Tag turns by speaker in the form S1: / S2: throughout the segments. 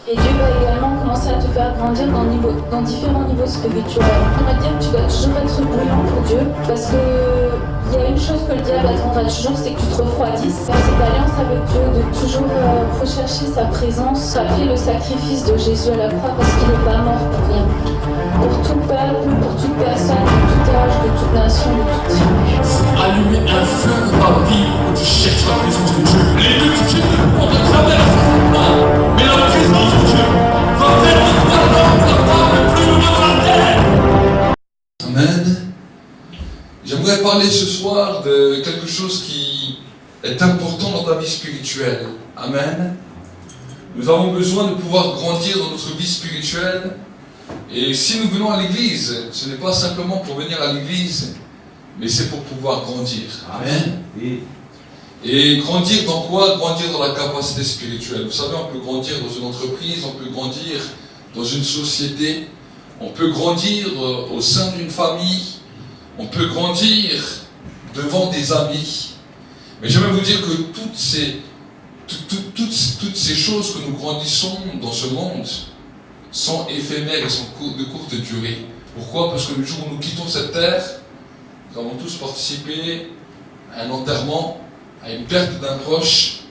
S1: Et Dieu va également commencer à te faire grandir dans différents niveaux spirituels. On va dire que tu dois toujours être bouillant pour Dieu, parce que il y a une chose que le diable attendra toujours, c'est que tu te refroidisses. Dans cette alliance avec Dieu, de toujours rechercher sa présence, rappeler le sacrifice de Jésus à la croix, parce qu'il n'est pas mort pour rien. Pour tout peuple, pour toute personne, de tout âge, de toute nation, de toute tribu.
S2: Allumer un feu dans ta vie où tu cherches la présence de Dieu. Les multitudes ne pourront te traverser pas, mais la présence de Dieu va faire de toi l'homme, la femme le plus heureux de la terre.
S3: Amen. J'aimerais parler ce soir de quelque chose qui est important dans ta vie spirituelle. Amen. Nous avons besoin de pouvoir grandir dans notre vie spirituelle. Et si nous venons à l'église, ce n'est pas simplement pour venir à l'église, mais c'est pour pouvoir grandir. Amen. Et grandir dans quoi? Grandir dans la capacité spirituelle. Vous savez, on peut grandir dans une entreprise, on peut grandir dans une société, on peut grandir au sein d'une famille, on peut grandir devant des amis. Mais j'aimerais vous dire que toutes ces choses que nous grandissons dans ce monde sont éphémères et sont de courte durée. Pourquoi? Parce que le jour où nous quittons cette terre, nous avons tous participé à un enterrement, à une perte d'un proche.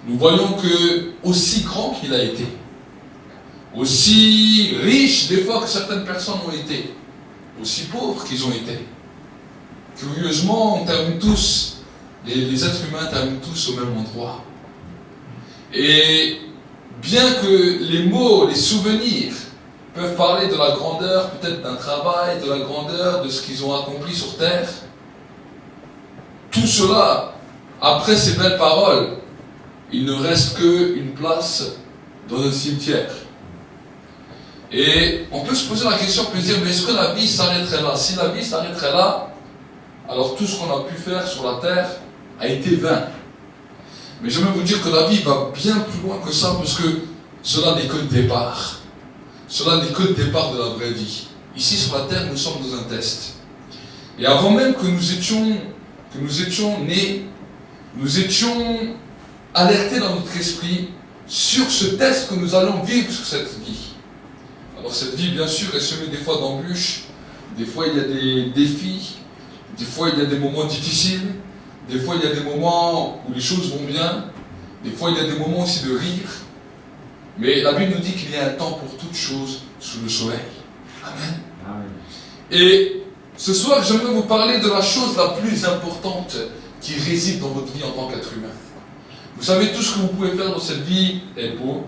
S3: Nous voyons que, aussi grand qu'il a été, aussi riche des fois que certaines personnes ont été, aussi pauvres qu'ils ont été, curieusement, on termine tous, les êtres humains terminent tous au même endroit. Et bien que les mots, les souvenirs peuvent parler de la grandeur peut-être d'un travail, de la grandeur de ce qu'ils ont accompli sur terre, tout cela, après ces belles paroles, il ne reste qu'une place dans un cimetière. Et on peut se poser la question, on peut se dire, mais est-ce que la vie s'arrêterait là? Si la vie s'arrêterait là, alors tout ce qu'on a pu faire sur la terre a été vain. Mais j'aimerais vous dire que la vie va bien plus loin que ça, parce que cela n'est que le départ. Cela n'est que le départ de la vraie vie. Ici sur la terre, nous sommes dans un test. Et avant même que nous étions nés, nous étions alertés dans notre esprit sur ce test que nous allons vivre sur cette vie. Alors cette vie, bien sûr, est semée des fois d'embûches, des fois il y a des défis, des fois il y a des moments difficiles, des fois il y a des moments où les choses vont bien, des fois il y a des moments aussi de rire. Mais la Bible nous dit qu'il y a un temps pour toutes choses sous le soleil. Amen. Amen. Et ce soir, j'aimerais vous parler de la chose la plus importante qui réside dans votre vie en tant qu'être humain. Vous savez, tout ce que vous pouvez faire dans cette vie est beau.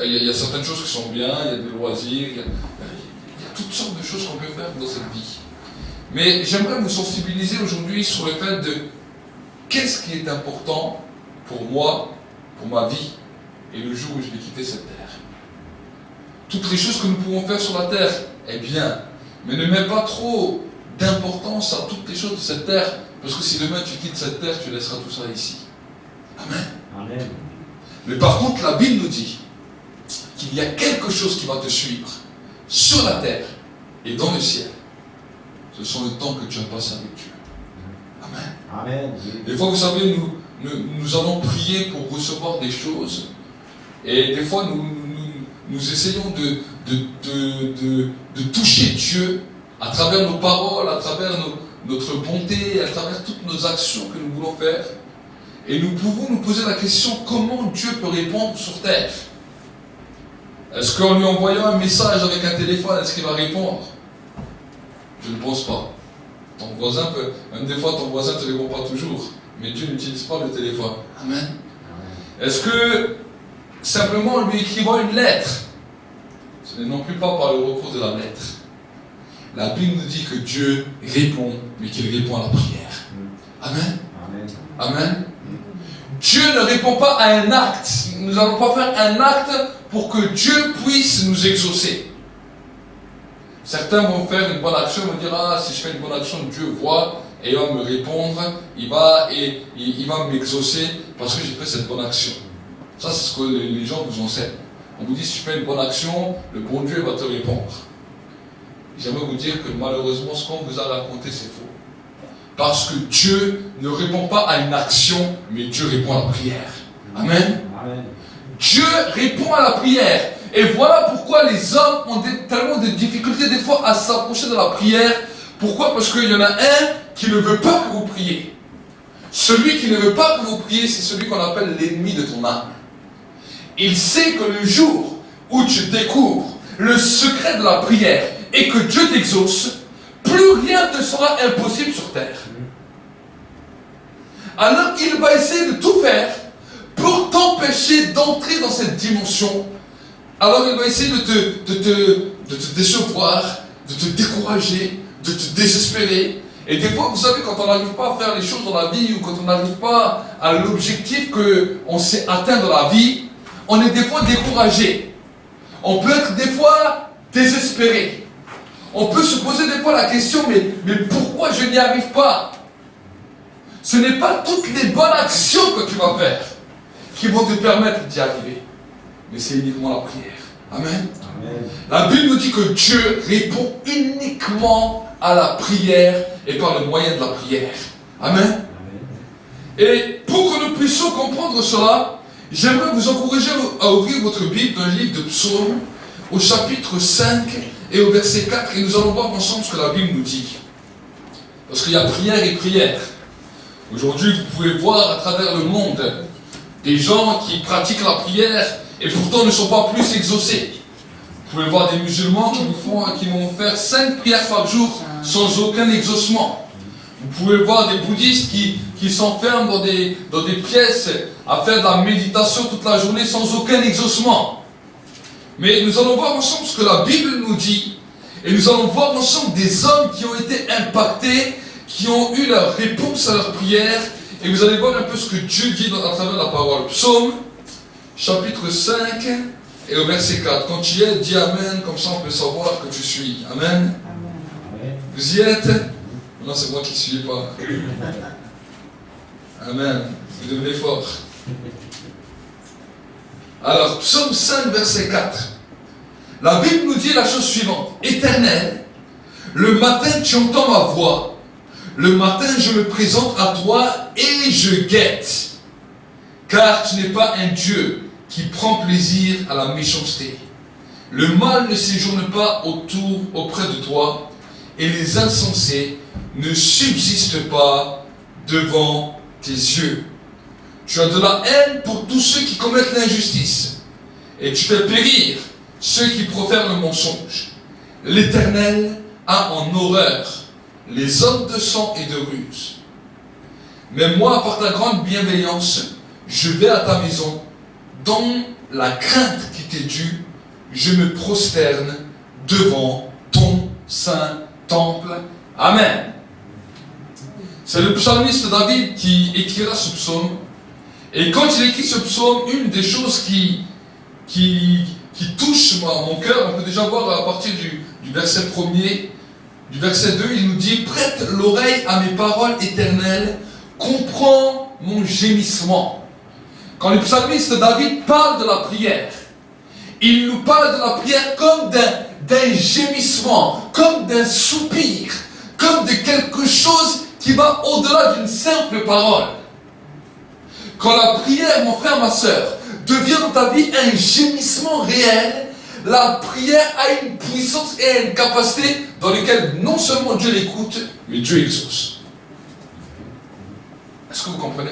S3: Il y a certaines choses qui sont bien, il y a des loisirs, il y a toutes sortes de choses qu'on peut faire dans cette vie. Mais j'aimerais vous sensibiliser aujourd'hui sur le fait de qu'est-ce qui est important pour moi, pour ma vie, et le jour où je vais quitter cette terre. Toutes les choses que nous pouvons faire sur la terre est bien, mais ne mets pas trop d'importance à toutes les choses de cette terre, parce que si demain tu quittes cette terre, tu laisseras tout ça ici. Amen. Amen. Mais par contre, la Bible nous dit qu'il y a quelque chose qui va te suivre sur la terre et dans le ciel. Ce sont les temps que tu as passés avec Dieu. Amen. Amen. Des fois, vous savez, nous allons prier pour recevoir des choses. Et des fois, nous essayons de toucher Dieu à travers nos paroles, à travers notre bonté, à travers toutes nos actions que nous voulons faire. Et nous pouvons nous poser la question, comment Dieu peut répondre sur terre? Est-ce qu'en lui envoyant un message avec un téléphone, est-ce qu'il va répondre? Je ne pense pas. Ton voisin peut, même des fois ton voisin ne te répond pas toujours, mais Dieu n'utilise pas le téléphone. Amen. Est-ce que simplement en lui écrivant une lettre, ce n'est non plus pas par le recours de la lettre. La Bible nous dit que Dieu répond, mais qu'il répond à la prière. Amen. Amen. Amen. Dieu ne répond pas à un acte. Nous n'allons pas faire un acte pour que Dieu puisse nous exaucer. Certains vont faire une bonne action, vont dire, ah, si je fais une bonne action, Dieu voit et il va me répondre, il va m'exaucer parce que j'ai fait cette bonne action. Ça, c'est ce que les gens vous enseignent. On vous dit, si tu fais une bonne action, le bon Dieu va te répondre. J'aimerais vous dire que malheureusement, ce qu'on vous a raconté, c'est faux. Parce que Dieu ne répond pas à une action, mais Dieu répond à la prière. Amen. Amen. Dieu répond à la prière. Et voilà pourquoi les hommes ont tellement de difficultés des fois à s'approcher de la prière. Pourquoi? Parce qu'il y en a un qui ne veut pas que vous priez. Celui qui ne veut pas que vous priez, c'est celui qu'on appelle l'ennemi de ton âme. Il sait que le jour où tu découvres le secret de la prière et que Dieu t'exauce, plus rien ne sera impossible sur terre. Alors il va essayer de tout faire pour t'empêcher d'entrer dans cette dimension. Alors il va essayer de te décevoir, de te décourager, de te désespérer. Et des fois, vous savez, quand on n'arrive pas à faire les choses dans la vie, ou quand on n'arrive pas à l'objectif qu'on s'est atteint dans la vie, on est des fois découragé. On peut être des fois désespéré. On peut se poser des fois la question, mais pourquoi je n'y arrive pas? Ce n'est pas toutes les bonnes actions que tu vas faire qui vont te permettre d'y arriver. Mais c'est uniquement la prière. Amen. Amen. La Bible nous dit que Dieu répond uniquement à la prière et par le moyen de la prière. Amen. Amen. Et pour que nous puissions comprendre cela, j'aimerais vous encourager à ouvrir votre Bible dans le livre de Psaume, au chapitre 5 et au verset 4, et nous allons voir ensemble ce que la Bible nous dit. Parce qu'il y a prière et prière. Aujourd'hui, vous pouvez voir à travers le monde des gens qui pratiquent la prière et pourtant ne sont pas plus exaucés. Vous pouvez voir des musulmans qui vont faire 5 prières par jour sans aucun exaucement. Vous pouvez voir des bouddhistes qui s'enferment dans des pièces à faire de la méditation toute la journée sans aucun exaucement. Mais nous allons voir ensemble ce que la Bible nous dit, et nous allons voir ensemble des hommes qui ont été impactés, qui ont eu leur réponse à leur prière, et vous allez voir un peu ce que Dieu dit à travers la parole. Psaume, chapitre 5, et au verset 4. Quand tu y es, dis Amen, comme ça on peut savoir que tu suis. Amen. Amen. Vous y êtes? Non, c'est moi qui ne suis pas. Amen. Vous devenez fort. Alors, Psaume 5, verset 4. La Bible nous dit la chose suivante. Éternel, le matin tu entends ma voix. Le matin je me présente à toi et je guette. Car tu n'es pas un Dieu qui prend plaisir à la méchanceté. Le mal ne séjourne pas auprès de toi, et les insensés ne subsistent pas devant tes yeux. Tu as de la haine pour tous ceux qui commettent l'injustice, et tu fais périr ceux qui profèrent le mensonge. L'Éternel a en horreur les hommes de sang et de ruse. Mais moi, par ta grande bienveillance, je vais à ta maison. Dans la crainte qui t'est due, je me prosterne devant ton saint temple. Amen. C'est le psalmiste David qui écrira ce psaume. Et quand il écrit ce psaume, une des choses qui touche mon cœur, on peut déjà voir à partir du verset 1er, du verset 2, il nous dit « Prête l'oreille à mes paroles éternelles, comprends mon gémissement. » Quand le psalmiste David parle de la prière, il nous parle de la prière comme d'un gémissement, comme d'un soupir, comme de quelque chose qui va au-delà d'une simple parole. Quand la prière, mon frère, ma soeur, devient dans ta vie un gémissement réel, la prière a une puissance et une capacité dans lesquelles non seulement Dieu l'écoute, mais Dieu exauce. Est-ce que vous comprenez?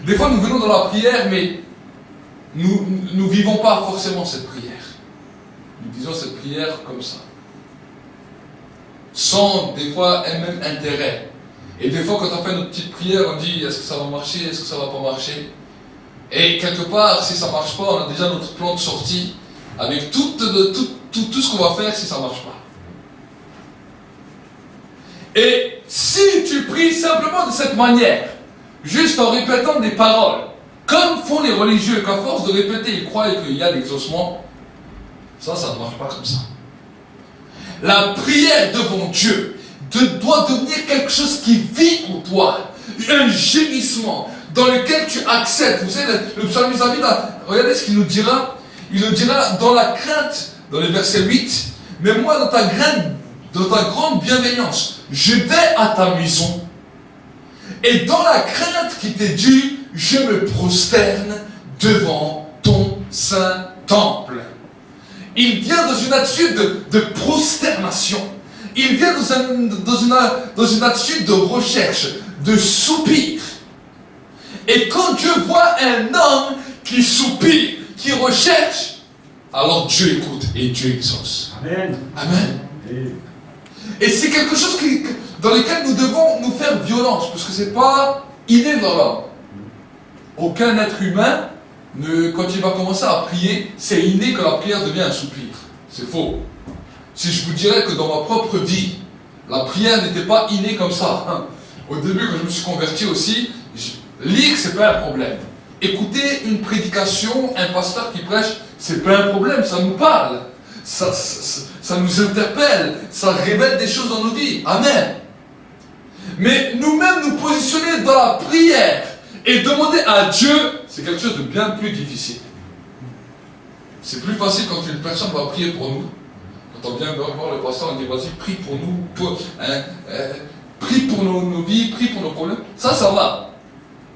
S3: Des fois, nous venons dans la prière, mais nous ne vivons pas forcément cette prière. Nous disons cette prière comme ça. Sans, des fois, un même intérêt. Et des fois, quand on fait notre petite prière, on dit, est-ce que ça va marcher? Est-ce que ça ne va pas marcher? Et quelque part, si ça ne marche pas, on a déjà notre plan de sortie avec tout ce qu'on va faire si ça ne marche pas. Et si tu pries simplement de cette manière, juste en répétant des paroles, comme font les religieux, qu'à force de répéter, ils croient qu'il y a l'exaucement, ça ne marche pas comme ça. La prière devant Dieu doit devenir quelque chose qui vit en toi, un gémissement dans lequel tu acceptes. Vous savez, le psalmiste David, regardez ce qu'il nous dira. Il nous dira dans la crainte, dans le verset 8, mais moi dans ta grande bienveillance, je vais à ta maison. Et dans la crainte qui t'est due, je me prosterne devant ton saint temple. Il vient dans une attitude de prosternation. Il vient dans une attitude de recherche, de soupir. Et quand Dieu voit un homme qui soupire, qui recherche, alors Dieu écoute et Dieu exauce.
S4: Amen.
S3: Amen.
S4: Et
S3: Et c'est quelque chose dans lequel nous devons nous faire violence, parce que ce n'est pas inné dans l'homme. Aucun être humain, quand il va commencer à prier, c'est inné que la prière devient un soupir. C'est faux. Si je vous dirais que dans ma propre vie, la prière n'était pas innée comme ça. Au début, quand je me suis converti aussi, lire, c'est pas un problème. Écouter une prédication, un pasteur qui prêche, c'est pas un problème, ça nous parle. Ça nous interpelle, ça révèle des choses dans nos vies. Amen. Mais nous-mêmes nous positionner dans la prière et demander à Dieu, c'est quelque chose de bien plus difficile. C'est plus facile quand une personne va prier pour nous. Quand on vient voir le pasteur, on dit vas-y, prie pour nous, prie pour nos vies, prie pour nos problèmes. Ça va.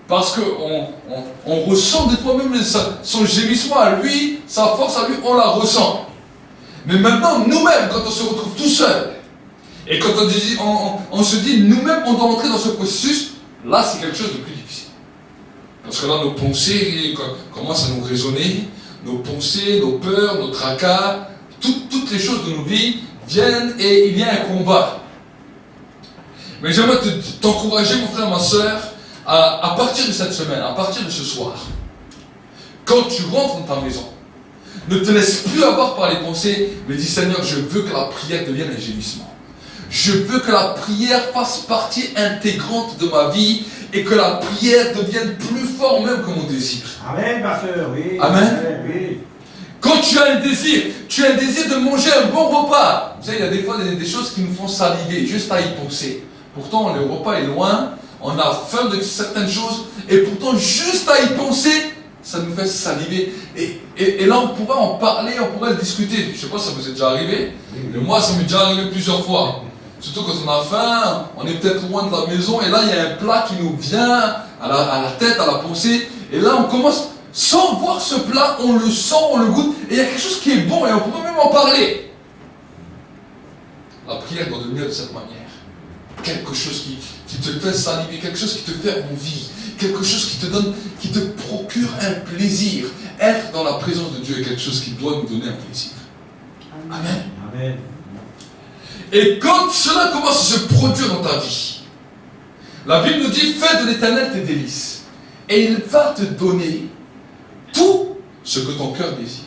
S3: Parce qu'on ressent des fois même son gémissement à lui, sa force à lui, on la ressent. Mais maintenant, nous-mêmes, quand on se retrouve tout seul, et quand on se dit, nous-mêmes, on doit entrer dans ce processus, là, c'est quelque chose de plus difficile. Parce que là, nos pensées commencent à nous résonner, nos pensées, nos peurs, nos tracas, toutes les choses de nos vies viennent et il y a un combat. Mais j'aimerais t'encourager, mon frère, ma soeur, à partir de cette semaine, à partir de ce soir, quand tu rentres dans ta maison, ne te laisse plus avoir par les pensées, mais dis Seigneur, je veux que la prière devienne un gémissement. Je veux que la prière fasse partie intégrante de ma vie et que la prière devienne plus fort même que mon désir.
S4: Amen, pasteur, oui.
S3: Amen.
S4: Oui.
S3: Quand tu as un désir de manger un bon repas. Vous savez, il y a des fois des choses qui nous font saliver, juste à y penser. Pourtant, le repas est loin, on a faim de certaines choses, et pourtant, juste à y penser, ça nous fait saliver. Et là, on pourrait en parler, on pourrait discuter. Je ne sais pas si ça vous est déjà arrivé, mais moi, ça m'est déjà arrivé plusieurs fois. Surtout quand on a faim, on est peut-être loin de la maison, et là, il y a un plat qui nous vient à la tête, à la pensée, et là, on commence, sans voir ce plat, on le sent, on le goûte, et il y a quelque chose qui est bon, et on pourrait même en parler. La prière doit devenir de cette manière. Quelque chose qui te fait saliver, quelque chose qui te fait envie, quelque chose qui te procure un plaisir. Être dans la présence de Dieu est quelque chose qui doit nous donner un plaisir. Amen.
S4: Amen.
S3: Et quand cela commence à se produire dans ta vie, la Bible nous dit, fais de l'Éternel tes délices, et il va te donner tout ce que ton cœur désire.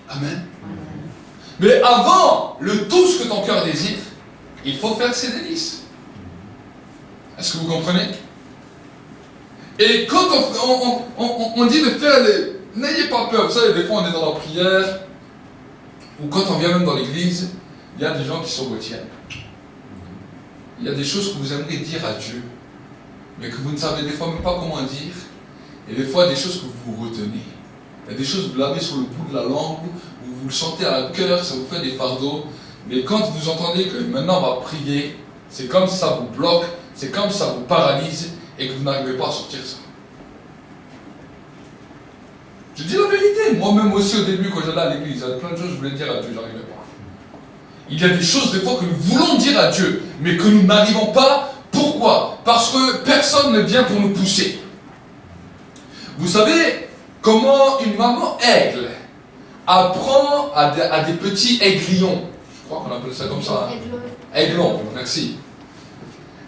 S3: Amen. Mais avant le tout ce que ton cœur désire, il faut faire ses délices. Est-ce que vous comprenez? Et quand on dit de faire n'ayez pas peur. Vous savez, des fois on est dans la prière, ou quand on vient même dans l'église, il y a des gens qui se retiennent. Il y a des choses que vous aimeriez dire à Dieu, mais que vous ne savez des fois même pas comment dire. Et des fois, des choses que vous retenez. Il y a des choses que vous l'avez sur le bout de la langue, vous le sentez à la cœur, ça vous fait des fardeaux. Mais quand vous entendez que maintenant on va prier, c'est comme si ça vous bloque, c'est comme si ça vous paralyse et que vous n'arrivez pas à sortir ça. Je dis la vérité, moi-même aussi au début quand j'allais à l'église, il y avait plein de choses que je voulais dire à Dieu, j'arrivais pas. Il y a des choses des fois que nous voulons dire à Dieu, mais que nous n'arrivons pas. Pourquoi? Parce que personne ne vient pour nous pousser. Vous savez comment une maman aigle apprend à des petits aiglons, je crois qu'on appelle ça comme ça. Aiglons, merci.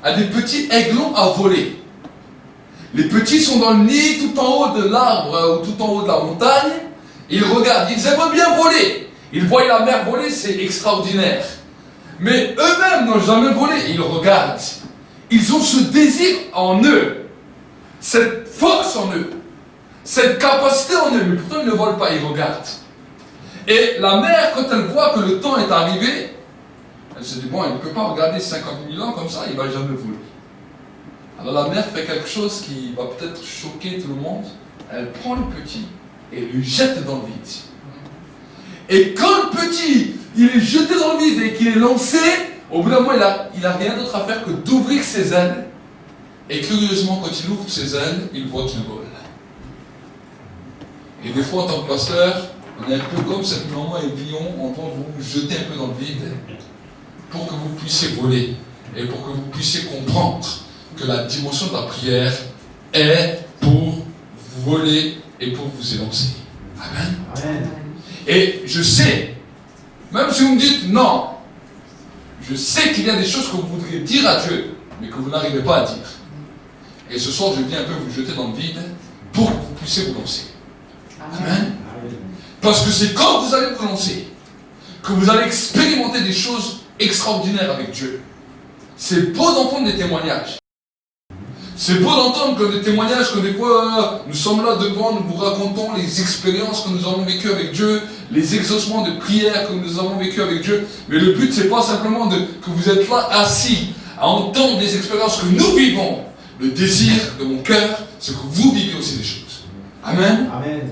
S3: À des petits aiglons à voler. Les petits sont dans le nid, tout en haut de l'arbre ou tout en haut de la montagne. Ils regardent, ils aiment bien voler. Ils voient la mer voler, c'est extraordinaire. Mais eux-mêmes n'ont jamais volé, ils regardent. Ils ont ce désir en eux, cette force en eux, cette capacité en eux, mais pourtant ils ne volent pas, ils regardent. Et la mère, quand elle voit que le temps est arrivé, elle se dit, bon, il ne peut pas regarder 50 000 ans comme ça, il ne va jamais voler. Alors la mère fait quelque chose qui va peut-être choquer tout le monde. Elle prend le petit et le jette dans le vide. Et quand le petit, il est jeté dans le vide et qu'il est lancé, au bout d'un moment, il n'a rien d'autre à faire que d'ouvrir ses ailes. Et curieusement, quand il ouvre ses ailes, il voit qu'il vole. Et des fois, en tant que pasteur, on est un peu comme cette maman et lion, on doit vous jeter un peu dans le vide pour que vous puissiez voler et pour que vous puissiez comprendre que la dimension de la prière est pour voler et pour vous élancer. Amen.
S4: Amen.
S3: Et je sais, même si vous me dites non, je sais qu'il y a des choses que vous voudriez dire à Dieu, mais que vous n'arrivez pas à dire. Et ce soir, je viens un peu vous jeter dans le vide pour que vous puissiez vous lancer. Amen. Parce que c'est quand vous allez vous lancer que vous allez expérimenter des choses extraordinaires avec Dieu. C'est beau d'entendre des témoignages. C'est beau d'entendre que des témoignages, que des fois nous sommes là devant, nous vous racontons les expériences que nous avons vécues avec Dieu, les exaucements de prière que nous avons vécues avec Dieu. Mais le but, c'est pas simplement que vous êtes là assis à entendre des expériences que nous vivons. Le désir de mon cœur, c'est que vous viviez aussi des choses. Amen.
S4: Amen.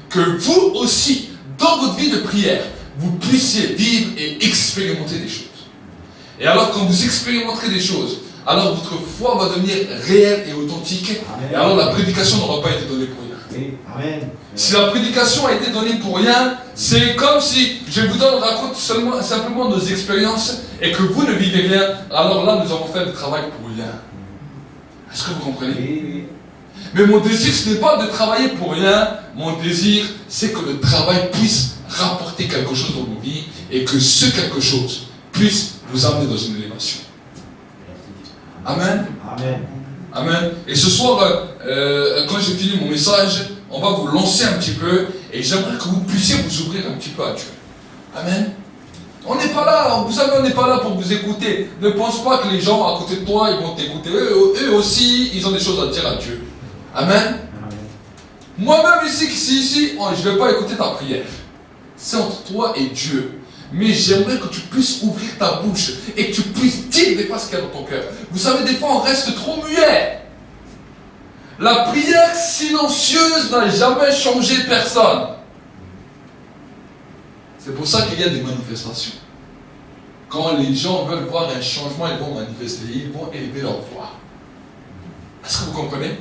S3: Que vous aussi, dans votre vie de prière, vous puissiez vivre et expérimenter des choses. Et alors, quand vous expérimenterez des choses, alors votre foi va devenir réelle et authentique.
S4: Amen.
S3: Et alors la prédication n'aura pas été donnée pour rien.
S4: Oui. Amen.
S3: Si la prédication a été donnée pour rien, c'est comme si je vous raconte simplement nos expériences et que vous ne vivez rien. Alors là, nous avons fait le travail pour rien. Est-ce que vous comprenez?
S4: Oui, oui.
S3: Mais mon désir, ce n'est pas de travailler pour rien. Mon désir, c'est que le travail puisse rapporter quelque chose dans nos vies et que ce quelque chose puisse vous amener dans une élévation. Amen.
S4: Amen.
S3: Amen. Et ce soir, quand j'ai fini mon message, on va vous lancer un petit peu et j'aimerais que vous puissiez vous ouvrir un petit peu à Dieu. Amen. On n'est pas là, vous savez, on n'est pas là pour vous écouter. Ne pense pas que les gens à côté de toi, ils vont t'écouter. Eux aussi, ils ont des choses à dire à Dieu. Amen. Moi-même ici, je ne vais pas écouter ta prière. C'est entre toi et Dieu. Mais j'aimerais que tu puisses ouvrir ta bouche et que tu puisses dire des fois ce qu'il y a dans ton cœur. Vous savez, des fois, on reste trop muet. La prière silencieuse n'a jamais changé personne. C'est pour ça qu'il y a des manifestations. Quand les gens veulent voir un changement, ils vont manifester, ils vont élever leur voix. Est-ce que vous comprenez?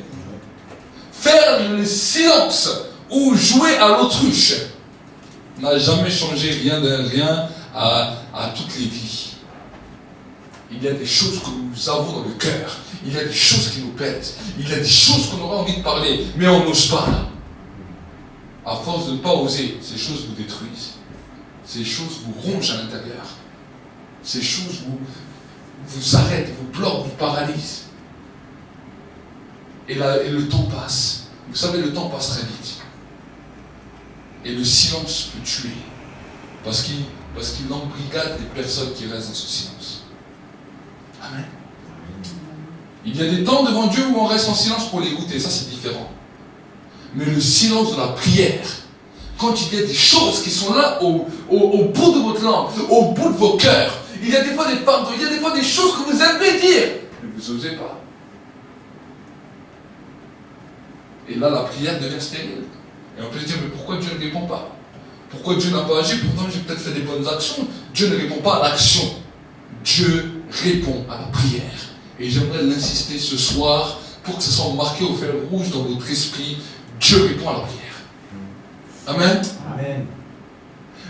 S3: Faire le silence ou jouer à l'autruche n'a jamais changé rien à toutes les vies. Il y a des choses que nous avons dans le cœur. Il y a des choses qui nous pèsent. Il y a des choses qu'on aurait envie de parler, mais on n'ose pas. À force de ne pas oser, ces choses vous détruisent. Ces choses vous rongent à l'intérieur. Ces choses vous arrêtent, vous bloquent, vous paralysent. Et le temps passe. Vous savez, le temps passe très vite. Et le silence peut tuer. Parce qu'il embrigade les personnes qui restent dans ce silence. Amen. Il y a des temps devant Dieu où on reste en silence pour l'écouter. Ça, c'est différent. Mais le silence de la prière, quand il y a des choses qui sont là au bout de votre langue, au bout de vos cœurs, il y a des fois des fardeaux, il y a des fois des choses que vous aimez dire, mais vous n'osez pas. Et là, la prière devient stérile. Et on peut se dire, mais pourquoi Dieu ne répond pas? Pourquoi Dieu n'a pas agi? Pourtant, j'ai peut-être fait des bonnes actions. Dieu ne répond pas à l'action. Dieu répond à la prière. Et j'aimerais l'insister ce soir pour que ce soit marqué au fer rouge dans votre esprit. Dieu répond à la prière. Amen.
S4: Amen.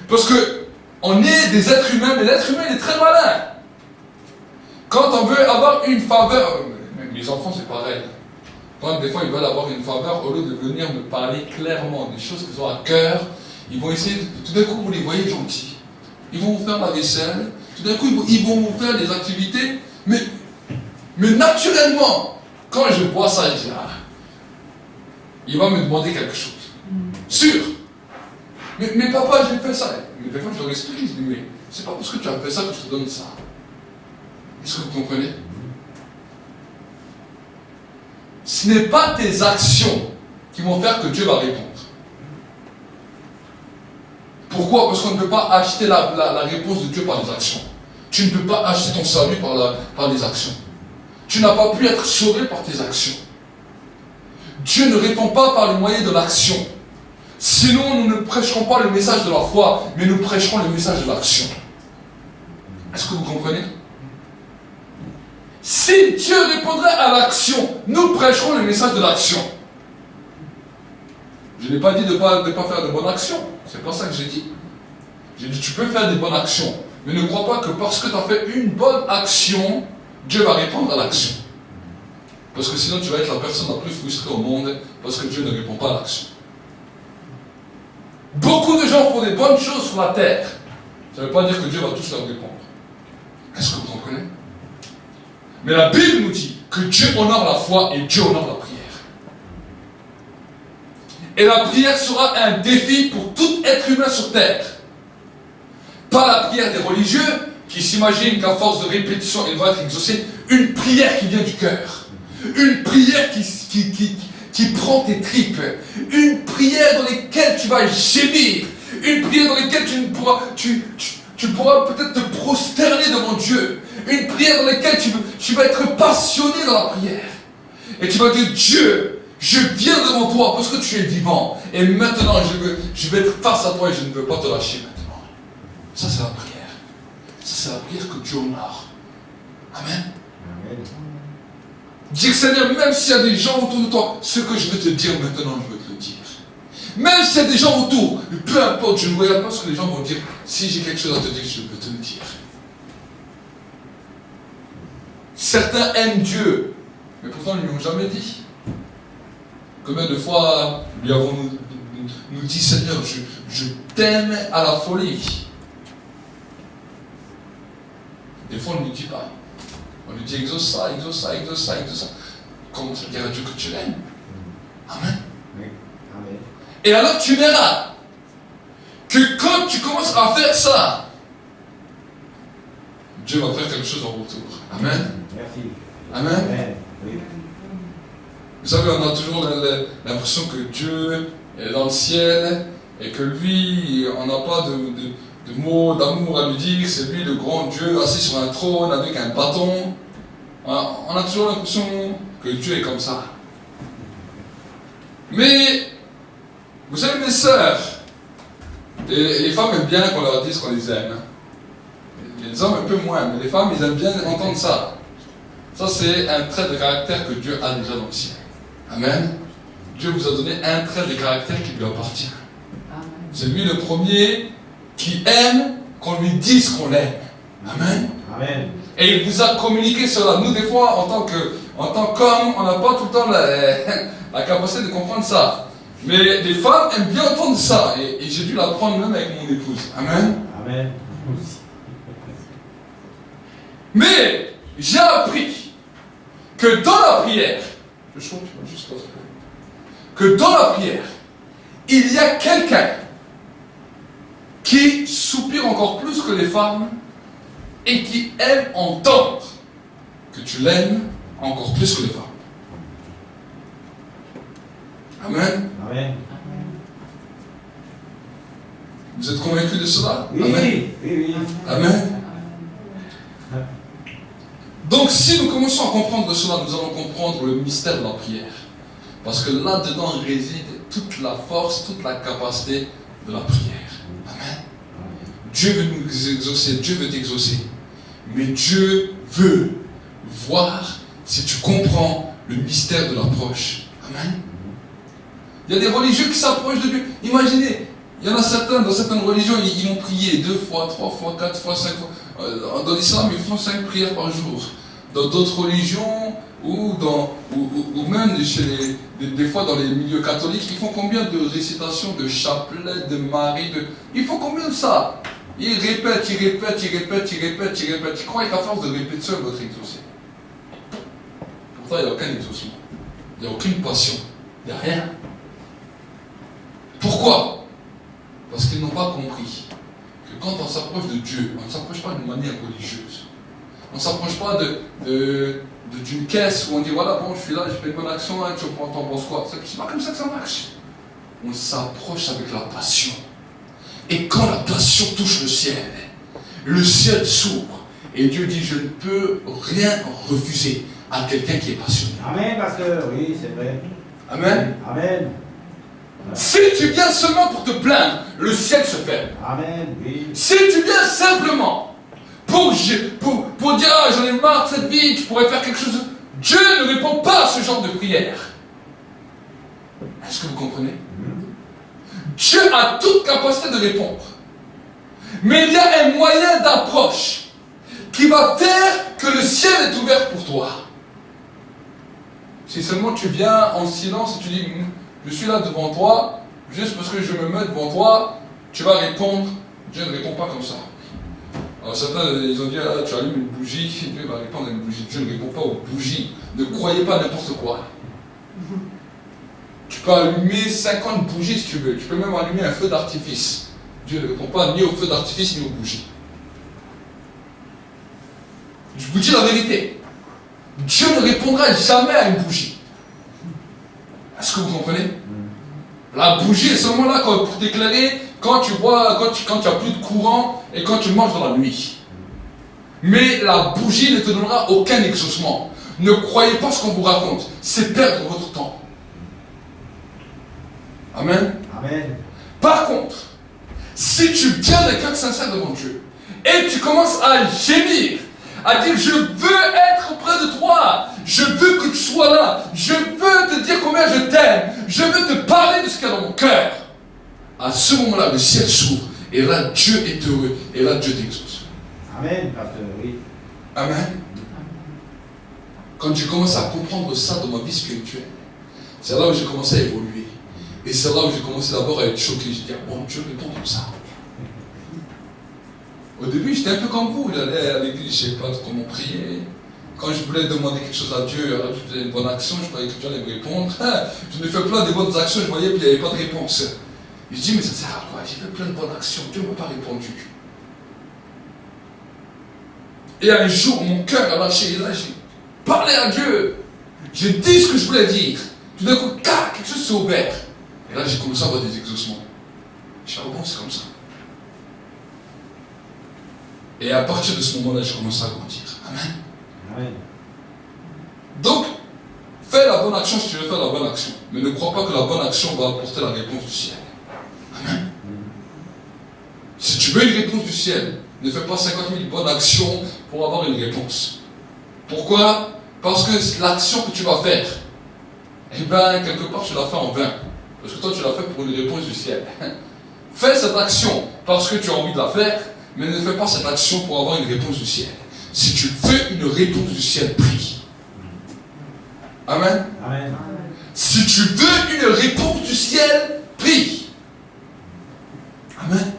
S3: Parce que on est des êtres humains, mais l'être humain il est très malin. Quand on veut avoir une faveur, mes enfants c'est pareil. Quand des fois ils veulent avoir une faveur, au lieu de venir me parler clairement des choses qu'ils ont à cœur, ils vont essayer, tout d'un coup vous les voyez gentils. Ils vont vous faire la vaisselle, tout d'un coup ils vont vous faire des activités, mais naturellement, quand je vois ça, je dis, ah, il va me demander quelque chose. Sûr. Mais papa, j'ai fait ça. Mais des fois, je leur explique, je dis, mais c'est pas parce que tu as fait ça que je te donne ça. Est-ce que vous comprenez? Ce n'est pas tes actions qui vont faire que Dieu va répondre. Pourquoi? Parce qu'on ne peut pas acheter la réponse de Dieu par les actions. Tu ne peux pas acheter ton salut par les actions. Tu n'as pas pu être sauvé par tes actions. Dieu ne répond pas par le moyen de l'action. Sinon, nous ne prêcherons pas le message de la foi, mais nous prêcherons le message de l'action. Est-ce que vous comprenez? Si Dieu répondrait à l'action, nous prêcherons le message de l'action. Je n'ai pas dit de ne pas faire de bonnes actions. C'est pas ça que j'ai dit. J'ai dit tu peux faire des bonnes actions. Mais ne crois pas que parce que tu as fait une bonne action, Dieu va répondre à l'action. Parce que sinon tu vas être la personne la plus frustrée au monde parce que Dieu ne répond pas à l'action. Beaucoup de gens font des bonnes choses sur la terre. Ça ne veut pas dire que Dieu va tous leur répondre. Est-ce que vous comprenez? Mais la Bible nous dit que Dieu honore la foi et Dieu honore la prière. Et la prière sera un défi pour tout être humain sur terre. Pas la prière des religieux qui s'imaginent qu'à force de répétition, ils vont être exaucés. Une prière qui vient du cœur. Une prière qui prend tes tripes. Une prière dans laquelle tu vas gémir. Une prière dans laquelle tu pourras peut-être te prosterner devant Dieu. Une prière dans laquelle tu vas être passionné dans la prière. Et tu vas dire, Dieu, je viens devant toi parce que tu es vivant. Et maintenant, je vais être face à toi et je ne veux pas te lâcher maintenant. Ça, c'est la prière. Ça, c'est la prière que Dieu honore. Amen. Amen. Dire, Seigneur, même s'il y a des gens autour de toi, ce que je veux te dire maintenant, je veux te le dire. Même s'il y a des gens autour, peu importe, je ne regarde pas ce que les gens vont dire. Si j'ai quelque chose à te dire, je peux te le dire. Certains aiment Dieu, mais pourtant ils ne lui ont jamais dit. Combien de fois lui avons-nous dit, Seigneur, je t'aime à la folie. Des fois on ne lui dit pas. On lui dit exauce ça, exauce ça, exauce ça, exauce ça. Comment tu dire à Dieu que tu l'aimes? Amen. Oui. Amen. Et alors tu verras que quand tu commences à faire ça, Dieu va faire quelque chose en retour. Amen.
S4: Merci.
S3: Amen.
S4: Amen. Oui.
S3: Vous savez, on a toujours l'impression que Dieu est dans le ciel et que lui, on n'a pas de mots d'amour à lui dire. C'est lui le grand Dieu assis sur un trône avec un bâton. On a toujours l'impression que Dieu est comme ça. Mais, vous savez, mes sœurs, les femmes aiment bien qu'on leur dise qu'on les aime. Les hommes un peu moins, mais les femmes, ils aiment bien entendre ça. Ça, c'est un trait de caractère que Dieu a déjà dans le ciel. Amen. Dieu vous a donné un trait de caractère qui lui appartient. C'est lui le premier qui aime qu'on lui dise qu'on l'aime. Amen.
S4: Amen.
S3: Et il vous a communiqué cela. Nous, des fois, en tant qu'hommes, on n'a pas tout le temps la capacité de comprendre ça. Mais les femmes aiment bien entendre ça. Et j'ai dû l'apprendre même avec mon épouse. Amen.
S4: Amen.
S3: Mais j'ai appris que dans la prière, que dans la prière, il y a quelqu'un qui soupire encore plus que les femmes et qui aime entendre que tu l'aimes encore plus que les femmes. Amen.
S4: Amen.
S3: Vous êtes convaincus de cela?
S4: Oui,
S3: Amen.
S4: oui.
S3: Amen. Donc si nous commençons à comprendre cela, nous allons comprendre le mystère de la prière. Parce que là-dedans réside toute la force, toute la capacité de la prière. Amen. Dieu veut nous exaucer, Dieu veut t'exaucer. Mais Dieu veut voir si tu comprends le mystère de l'approche. Amen. Il y a des religieux qui s'approchent de Dieu. Imaginez, il y en a certains, dans certaines religions, ils vont prier 2 fois, 3 fois, 4 fois, 5 fois. Dans l'islam, ils font 5 prières par jour. Dans d'autres religions, ou même des fois dans les milieux catholiques, ils font combien de récitations, de chapelets, de Marie, ils font combien de ça? Ils répètent, ils répètent, ils répètent, ils répètent, ils répètent. Ils croient qu'à force de répétition, ils vont être exaucés. Pourtant, il n'y a aucun exaucement. Il n'y a aucune passion. Il n'y a rien. Pourquoi? Parce qu'ils n'ont pas compris que quand on s'approche de Dieu, on ne s'approche pas d'une manière religieuse. On ne s'approche pas d'une caisse où on dit voilà, bon, je suis là, je fais une bonne action, hein, tu prends ton bon squat. C'est pas comme ça que ça marche. On s'approche avec la passion. Et quand la passion touche le ciel s'ouvre. Et Dieu dit je ne peux rien refuser à quelqu'un qui est passionné.
S4: Amen, pasteur, oui, c'est vrai.
S3: Amen.
S4: Amen.
S3: Si tu viens seulement pour te plaindre, le ciel se ferme.
S4: Amen, oui.
S3: Si tu viens simplement pour dire ah, j'en ai marre de cette vie, tu pourrais faire quelque chose, Dieu ne répond pas à ce genre de prière. Est-ce que vous comprenez? Dieu a toute capacité de répondre. Mais il y a un moyen d'approche qui va faire que le ciel est ouvert pour toi. Si seulement tu viens en silence et tu dis, je suis là devant toi, juste parce que je me mets devant toi, tu vas répondre. Dieu ne répond pas comme ça. Alors certains, ils ont dit, ah, tu allumes une bougie, Dieu va répondre à une bougie. Dieu ne répond pas aux bougies. Ne croyez pas n'importe quoi. Tu peux allumer 50 bougies si tu veux. Tu peux même allumer un feu d'artifice. Dieu ne répond pas ni au feu d'artifice ni aux bougies. Je vous dis la vérité. Dieu ne répondra jamais à une bougie. Est-ce que vous comprenez? La bougie est seulement là pour t'éclairer quand tu vois, quand tu n'as plus de courant et quand tu marches dans la nuit. Mais la bougie ne te donnera aucun exaucement. Ne croyez pas ce qu'on vous raconte. C'est perdre votre temps. Amen.
S4: Amen.
S3: Par contre, si tu viens d'un cœur sincère devant Dieu et tu commences à gémir, à dire je veux être près de toi, je veux que tu sois là, je veux te dire combien je t'aime, je veux te parler de ce qu'il y a dans mon cœur, à ce moment-là le ciel s'ouvre et là Dieu est heureux et là Dieu t'exauce.
S4: Amen, pasteur, oui.
S3: Amen. Quand j'ai commencé à comprendre ça dans ma vie spirituelle, c'est là où j'ai commencé à évoluer. Et c'est là où j'ai commencé d'abord à être choqué. J'ai dit, bon, Dieu répond comme ça. Au début, j'étais un peu comme vous. J'allais à l'église, je ne sais pas comment prier. Quand je voulais demander quelque chose à Dieu, alors je faisais une bonne action, je croyais que Dieu allait me répondre. Je me fais plein de bonnes actions, je voyais qu'il n'y avait pas de réponse. Je dis, mais ça sert à quoi? J'ai fait plein de bonnes actions, Dieu ne m'a pas répondu. Et un jour, mon cœur a lâché, et là, j'ai parlé à Dieu. J'ai dit ce que je voulais dire. Tout d'un coup, quelque chose s'est ouvert. Et là, j'ai commencé à avoir des exaucements. Je dis, ah bon, c'est comme ça. Et à partir de ce moment-là, j'ai commencé à grandir. Amen.
S4: Amen.
S3: Donc, fais la bonne action si tu veux faire la bonne action. Mais ne crois pas que la bonne action va apporter la réponse du ciel. Amen. Si tu veux une réponse du ciel, ne fais pas 50 000 bonnes actions pour avoir une réponse. Pourquoi? Parce que l'action que tu vas faire, eh bien, quelque part, tu l'as fait en vain. Parce que toi, tu l'as fait pour une réponse du ciel. Fais cette action parce que tu as envie de la faire, mais ne fais pas cette action pour avoir une réponse du ciel. Si tu veux une réponse du ciel, prie. Amen.
S4: Amen.
S3: Si tu veux une réponse du ciel, prie. Amen.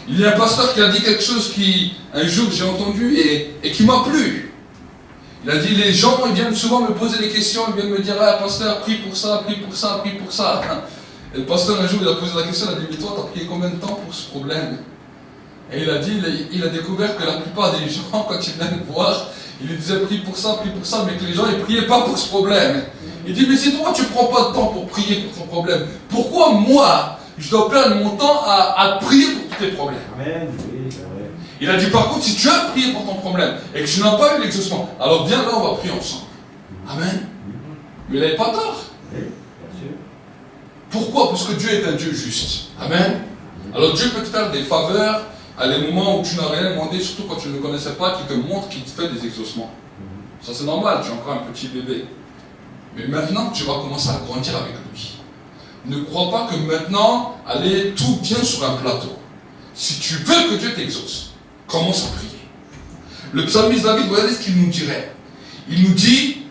S3: Il y a un pasteur qui a dit quelque chose qui, un jour, j'ai entendu et qui m'a plu. Il a dit, les gens, ils viennent souvent me poser des questions, ils viennent me dire, ah, pasteur, prie pour ça, prie pour ça, prie pour ça. Et le pasteur, un jour, il a posé la question, il a dit, mais toi, tu as prié combien de temps pour ce problème? Et il a dit, il a découvert que la plupart des gens, quand ils venaient me voir, ils lui disaient, prie pour ça, mais que les gens, ils ne priaient pas pour ce problème. Il dit, mais si toi, tu ne prends pas de temps pour prier pour ton problème, pourquoi moi, je dois perdre mon temps à prier pour tous tes problèmes?
S4: Amen, oui, c'est vrai.
S3: Il a dit, par contre, si tu as prié pour ton problème et que tu n'as pas eu l'exaucement, alors viens là, on va prier ensemble. Amen. Mais il n'avait pas tort.
S4: Oui, bien sûr.
S3: Pourquoi? Parce que Dieu est un Dieu juste. Amen. Alors Dieu peut te faire des faveurs à des moments où tu n'as rien demandé, surtout quand tu ne le connaissais pas, qu'il te montre qu'il te fait des exaucements. Ça c'est normal, tu es encore un petit bébé. Mais maintenant, tu vas commencer à grandir avec lui. Ne crois pas que maintenant, allez, tout vient sur un plateau. Si tu veux que Dieu t'exauce, commence à prier. Le psalmiste David, regardez ce qu'il nous dirait. Il nous dit,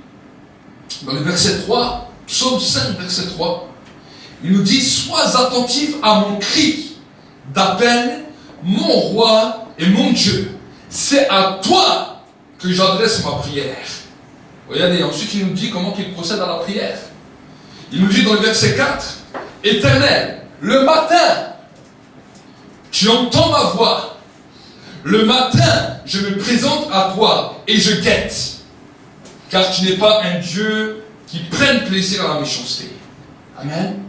S3: dans le verset 3, psaume 5, verset 3, il nous dit, sois attentif à mon cri d'appel, mon roi et mon Dieu. C'est à toi que j'adresse ma prière. Regardez, ensuite il nous dit comment il procède à la prière. Il nous dit dans le verset 4, Éternel, le matin, tu entends ma voix. Le matin, je me présente à toi et je guette. Car tu n'es pas un Dieu qui prenne plaisir à la méchanceté. Amen.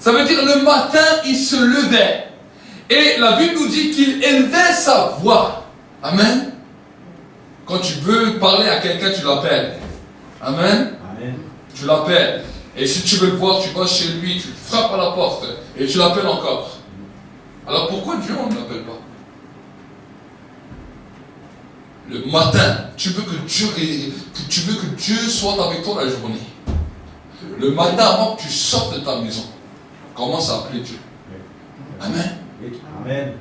S3: Ça veut dire le matin, il se levait. Et la Bible nous dit qu'il élevait sa voix. Amen. Quand tu veux parler à quelqu'un, tu l'appelles. Amen.
S4: Amen.
S3: Tu l'appelles. Et si tu veux le voir, tu vas chez lui, tu frappes à la porte et tu l'appelles encore. Alors pourquoi Dieu, on ne l'appelle pas? Le matin, tu veux que Dieu soit avec toi la journée. Le matin, avant que tu sortes de ta maison, commence à appeler Dieu. Amen.
S4: Oui. Amen.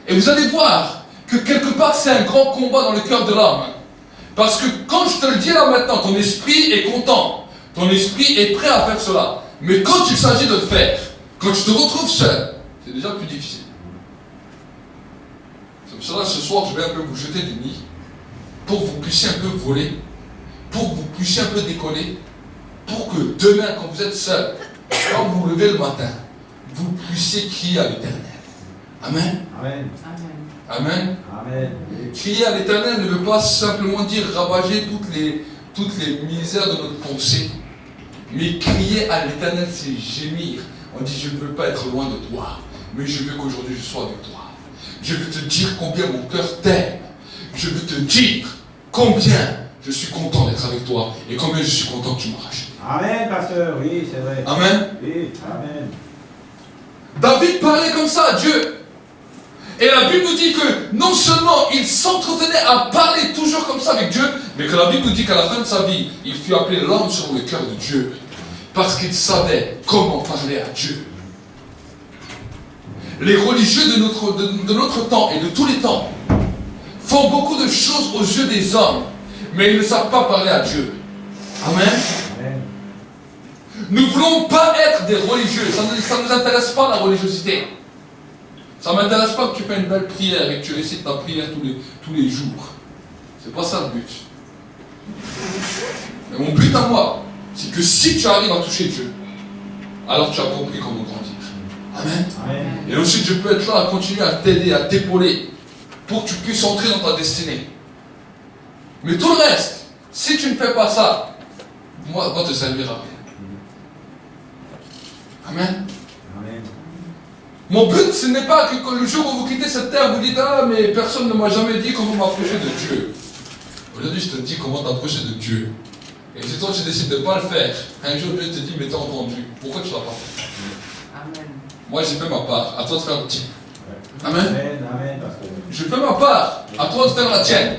S3: Et vous allez voir que quelque part c'est un grand combat dans le cœur de l'homme. Parce que quand je te le dis là maintenant, ton esprit est content. Ton esprit est prêt à faire cela. Mais quand il s'agit de le faire, quand tu te retrouves seul, c'est déjà plus difficile. C'est pour cela ce soir je vais un peu vous jeter du nid pour que vous puissiez un peu voler, pour que vous puissiez un peu décoller, pour que demain quand vous êtes seul, quand vous vous levez le matin, vous puissiez crier à l'Éternel. Amen.
S4: Amen.
S3: Amen.
S4: Amen. Oui.
S3: Crier à l'Éternel ne veut pas simplement dire ravager toutes les misères de notre pensée. Mais crier à l'Éternel, c'est gémir. On dit, je ne veux pas être loin de toi, mais je veux qu'aujourd'hui je sois avec toi. Je veux te dire combien mon cœur t'aime. Je veux te dire combien je suis content d'être avec toi et combien je suis content que tu m'as racheté.
S4: Amen, pasteur. Oui, c'est vrai.
S3: Amen.
S4: Oui. Amen.
S3: David parlait comme ça à Dieu. Et la Bible nous dit que non seulement il s'entretenait à parler toujours comme ça avec Dieu, mais que la Bible nous dit qu'à la fin de sa vie, il fut appelé l'homme sur le cœur de Dieu. Parce qu'il savait comment parler à Dieu. Les religieux de notre temps et de tous les temps font beaucoup de choses aux yeux des hommes, mais ils ne savent pas parler à Dieu. Amen.
S4: Amen.
S3: Nous ne voulons pas être des religieux. Ça ne nous intéresse pas la religiosité. Ça ne m'intéresse pas que tu fais une belle prière et que tu récites ta prière tous les jours. C'est pas ça le but. Mais mon but à moi, c'est que si tu arrives à toucher Dieu, alors tu as compris comment grandir. Amen.
S4: Amen.
S3: Et ensuite, je peux être là à continuer à t'aider, à t'épauler, pour que tu puisses entrer dans ta destinée. Mais tout le reste, si tu ne fais pas ça, moi, va te servir à rien. Amen.
S4: Amen.
S3: Mon but, ce n'est pas que le jour où vous quittez cette terre, vous dites « Ah, mais personne ne m'a jamais dit comment m'approcher de Dieu. » Aujourd'hui, je te dis comment t'approcher de Dieu. Et si toi, tu décides de ne pas le faire, un jour, Dieu te dit « Mais t'as entendu, pourquoi tu ne l'as pas fait ?»
S5: Amen.
S3: Moi, j'ai fait ma part, à toi de faire le tien.
S4: Ouais.
S3: Amen.
S4: Amen. Amen, pasteur.
S3: Je fais ma part, à toi de faire la tienne.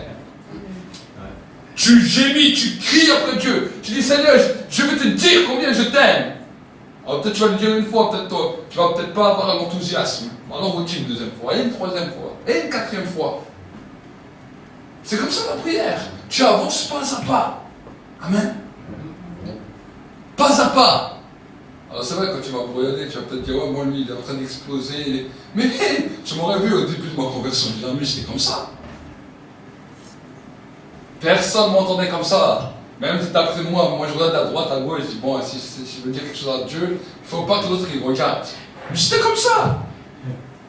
S3: Tu gémis, tu cries après Dieu. Tu dis « Seigneur, je vais te dire combien je t'aime. » Alors peut-être tu vas le dire une fois, peut-être toi, tu vas peut-être pas avoir l'enthousiasme. Alors vous dites une deuxième fois, et une troisième fois, et une quatrième fois. C'est comme ça la prière. Tu avances pas à pas. Amen. Pas à pas. Alors c'est vrai, quand tu vas voyager, tu vas peut-être dire, ouais, moi lui, il est en train d'exploser. Mais tu m'aurais vu au début de ma conversion, je disais, mais j'étais comme ça. Personne ne m'entendait comme ça. Même si tu as pris moi je regarde à droite, à gauche, je dis bon, si je veux dire quelque chose à Dieu, il ne faut pas que l'autre il regarde. Mais j'étais comme ça.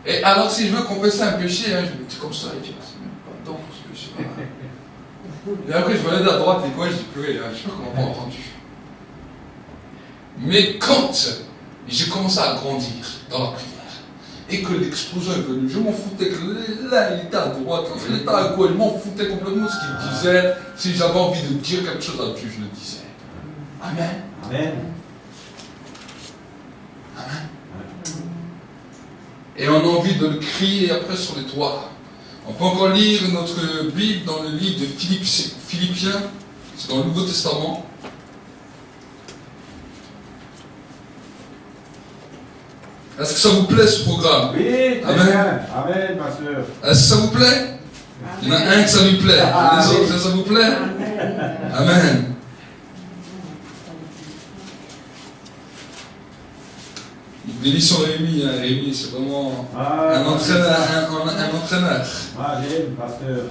S3: Et alors si je veux confesser un péché, je me dis comme ça, il dit, c'est même pas dedans pour ce péché. Et après je regarde à droite et gauche, je dis purée, je sais pas comment on m'a entendu. Mais quand j'ai commencé à grandir dans la prière, et que l'explosion est venu, je m'en foutais que là il était à droite, il était à gauche, je m'en foutais complètement de ce qu'il disait. Si j'avais envie de dire quelque chose à Dieu, je le disais. Amen.
S4: Amen.
S3: Amen. Et on a envie de le crier après sur les toits. On peut encore lire notre Bible dans le livre de Philippiens, c'est dans le Nouveau Testament. Est-ce que ça vous plaît ce programme?
S4: Oui, très
S3: Amen.
S4: bien. Amen, pasteur.
S3: Est-ce que ça vous plaît? Il y en a un que ça lui plaît. Les autres, ça vous plaît? Amen. Bénissons Rémi. Rémi, c'est vraiment un entraîneur. Un entraîneur.
S4: Ah, j'aime, pasteur.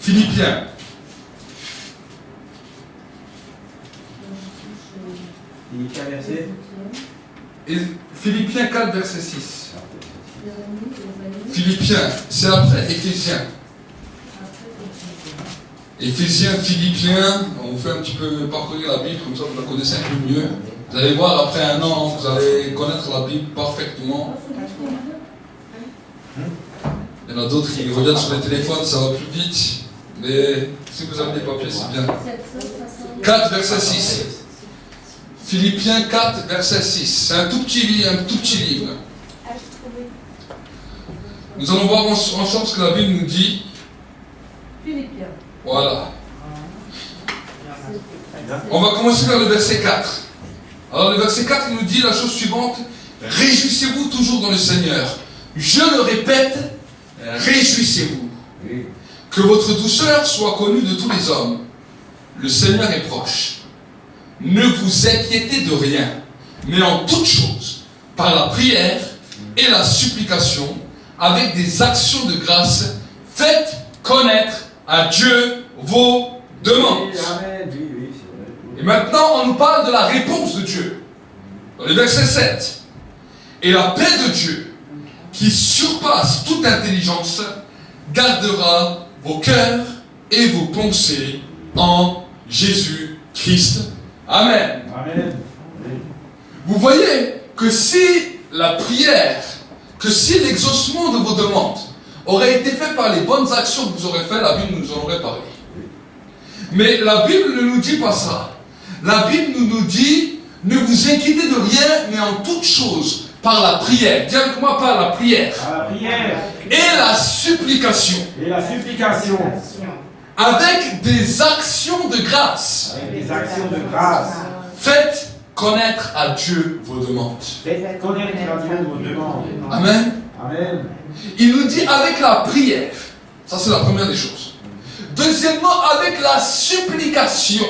S3: Philippiens.
S4: Philippiens verset.
S3: Et Philippiens 4, verset 6. Philippiens, c'est après Éphésiens. Éphésiens, Philippiens, on vous fait un petit peu parcourir la Bible, comme ça vous la connaissez un peu mieux. Vous allez voir, après un an, vous allez connaître la Bible parfaitement. Il y en a d'autres qui regardent sur les téléphones, ça va plus vite. Mais si vous avez des papiers, c'est bien. 4, verset 6. Philippiens 4, verset 6. C'est un tout petit livre. Nous allons voir ensemble ce que la Bible nous dit.
S5: Philippiens.
S3: Voilà. On va commencer par le verset 4. Alors le verset 4, il nous dit la chose suivante. Réjouissez-vous toujours dans le Seigneur. Je le répète, réjouissez-vous.
S4: Oui.
S3: Que votre douceur soit connue de tous les hommes. Le Seigneur est proche. Ne vous inquiétez de rien, mais en toutes choses, par la prière et la supplication, avec des actions de grâce, faites connaître à Dieu vos demandes.
S4: Oui, amen. Oui, oui, c'est vrai.
S3: Et maintenant, on nous parle de la réponse de Dieu. Dans le verset 7. Et la paix de Dieu, qui surpasse toute intelligence, gardera vos cœurs et vos pensées en Jésus-Christ. Amen.
S4: Amen. Oui.
S3: Vous voyez que si la prière, que si l'exaucement de vos demandes aurait été fait par les bonnes actions que vous aurez faites, la Bible nous en aurait parlé. Mais la Bible ne nous dit pas ça. La Bible nous dit, ne vous inquiétez de rien, mais en toute chose, par la prière. Dis avec moi, par la prière.
S4: À la prière
S3: Et la supplication.
S4: et la supplication,
S3: Avec des actions de grâce.
S4: avec des actions de grâce,
S3: Faites connaître à Dieu vos demandes.
S4: faites connaître à Dieu vos demandes.
S3: Amen.
S4: Amen.
S3: Il nous dit avec la prière. Ça, c'est la première des choses. Deuxièmement, avec la supplication.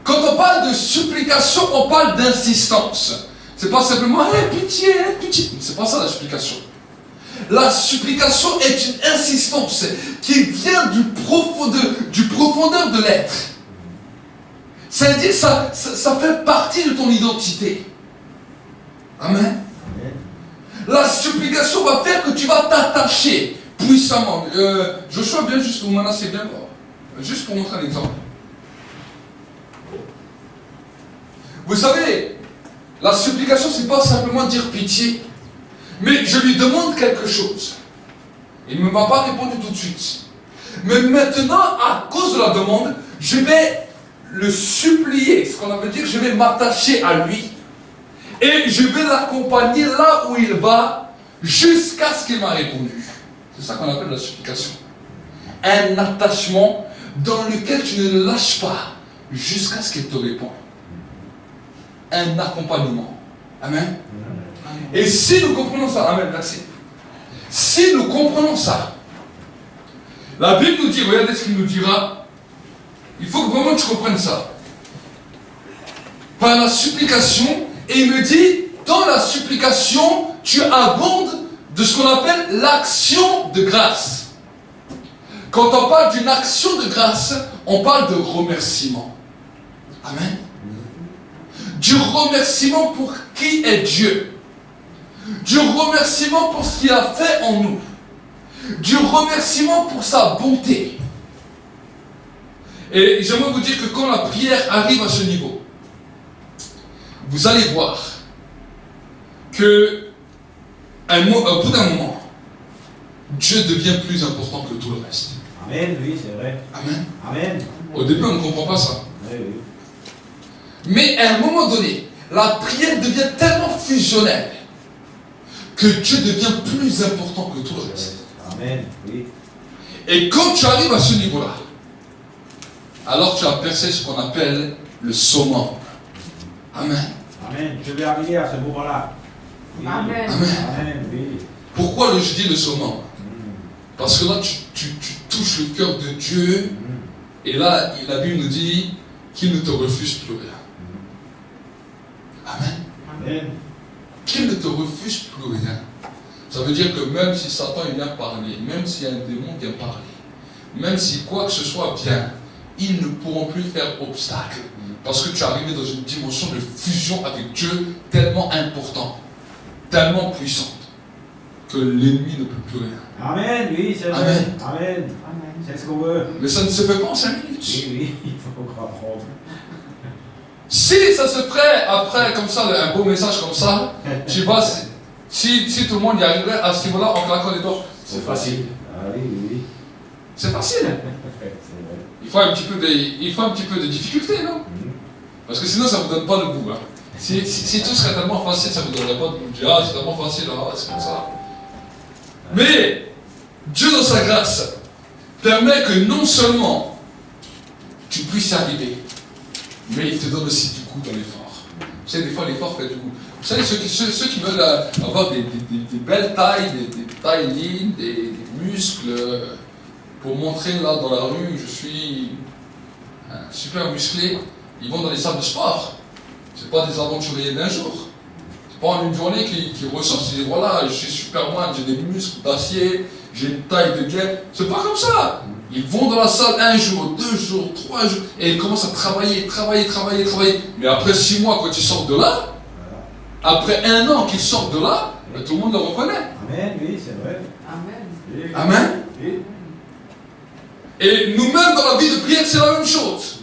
S3: Quand on parle de supplication, on parle d'insistance. C'est pas simplement pitié, pitié. C'est pas ça la supplication. La supplication est une insistance qui vient du profondeur de l'être. C'est-à-dire que ça fait partie de ton identité. Amen.
S4: Amen.
S3: La supplication va faire que tu vas t'attacher puissamment. Joshua, bien juste, ou Manasseh, bien voir. Juste pour montrer un exemple. Vous savez, la supplication, c'est pas simplement dire pitié, mais je lui demande quelque chose. Il ne m'a pas répondu tout de suite. Mais maintenant, à cause de la demande, je vais le supplier. Ce qu'on veut dire, je vais m'attacher à lui. Et je vais l'accompagner là où il va, jusqu'à ce qu'il m'a répondu. C'est ça qu'on appelle la supplication. Un attachement dans lequel tu ne le lâches pas, jusqu'à ce qu'il te réponde. Un accompagnement. Amen. Et si nous comprenons ça, amen, merci. Si nous comprenons ça, la Bible nous dit, regardez ce qu'il nous dira, il faut que vraiment tu comprennes ça. Par la supplication, et il me dit, dans la supplication, tu abondes de ce qu'on appelle l'action de grâce. Quand on parle d'une action de grâce, on parle de remerciement. Amen. Du remerciement pour qui est Dieu. Du remerciement pour ce qu'il a fait en nous. Du remerciement pour sa bonté. Et j'aimerais vous dire que quand la prière arrive à ce niveau, vous allez voir que au bout d'un moment, Dieu devient plus important que tout le reste.
S4: Amen, oui, c'est vrai.
S3: Amen.
S4: Amen.
S3: Au début, on ne comprend pas ça.
S4: Oui, oui.
S3: Mais à un moment donné, la prière devient tellement fusionnelle que Dieu devient plus important que tout le reste.
S4: Amen, oui.
S3: Et quand tu arrives à ce niveau-là, alors tu as percé ce qu'on appelle le summum. Amen.
S4: Amen. Je vais arriver à ce moment-là. Oui.
S5: Amen.
S3: Amen.
S4: Amen, oui.
S3: Pourquoi je dis le summum?
S4: Mm.
S3: Parce que là, tu touches le cœur de Dieu.
S4: Mm.
S3: Et là, la Bible nous dit qu'il ne te refuse plus rien. Amen.
S4: Amen.
S3: Qu'il ne te refuse plus rien. Ça veut dire que même si Satan il vient parler, même si un démon vient parler, même si quoi que ce soit vient, ils ne pourront plus faire obstacle. Parce que tu es arrivé dans une dimension de fusion avec Dieu tellement importante, tellement puissante, que l'ennemi ne peut plus rien.
S4: Amen, oui, c'est vrai.
S3: Amen.
S4: Amen.
S5: Amen.
S4: C'est ce qu'on veut.
S3: Mais ça ne se fait pas en 5 minutes.
S4: Oui, oui, il faut comprendre.
S3: Si ça se ferait après, comme ça, un beau message comme ça, tu vois, si tout le monde y arriverait à ce niveau-là en claquant les doigts, c'est facile.
S4: Ah oui, oui, oui.
S3: C'est facile.
S4: C'est vrai.
S3: Il faut un petit peu de difficulté, non? Parce que sinon, ça ne vous donne pas le goût. Hein. Si tout serait tellement facile, ça ne vous donnerait pas de goût. Ah, c'est tellement facile, c'est comme ça. Mais Dieu, dans sa grâce, permet que non seulement tu puisses arriver, mais il te donne aussi du goût dans l'effort. Vous savez, des fois, l'effort fait du goût. Vous savez, ceux qui veulent avoir des belles tailles, des tailles lignes, des muscles, pour montrer là dans la rue, je suis super musclé, ils vont dans les salles de sport. Ce pas des aventuriers d'un jour. C'est pas en une journée qu'ils ressortent, ils disent voilà, je suis Superman, j'ai des muscles d'acier, j'ai une taille de guêpe. C'est pas comme ça. Ils vont dans la salle 1 jour, 2 jours, 3 jours, et ils commencent à travailler. Mais après 6 mois, quand ils sortent de là, après 1 an qu'ils sortent de là, tout le monde le reconnaît.
S4: Amen, oui, c'est vrai.
S5: Amen.
S4: Oui.
S3: Amen.
S4: Oui.
S3: Et nous-mêmes dans la vie de prière, c'est la même chose.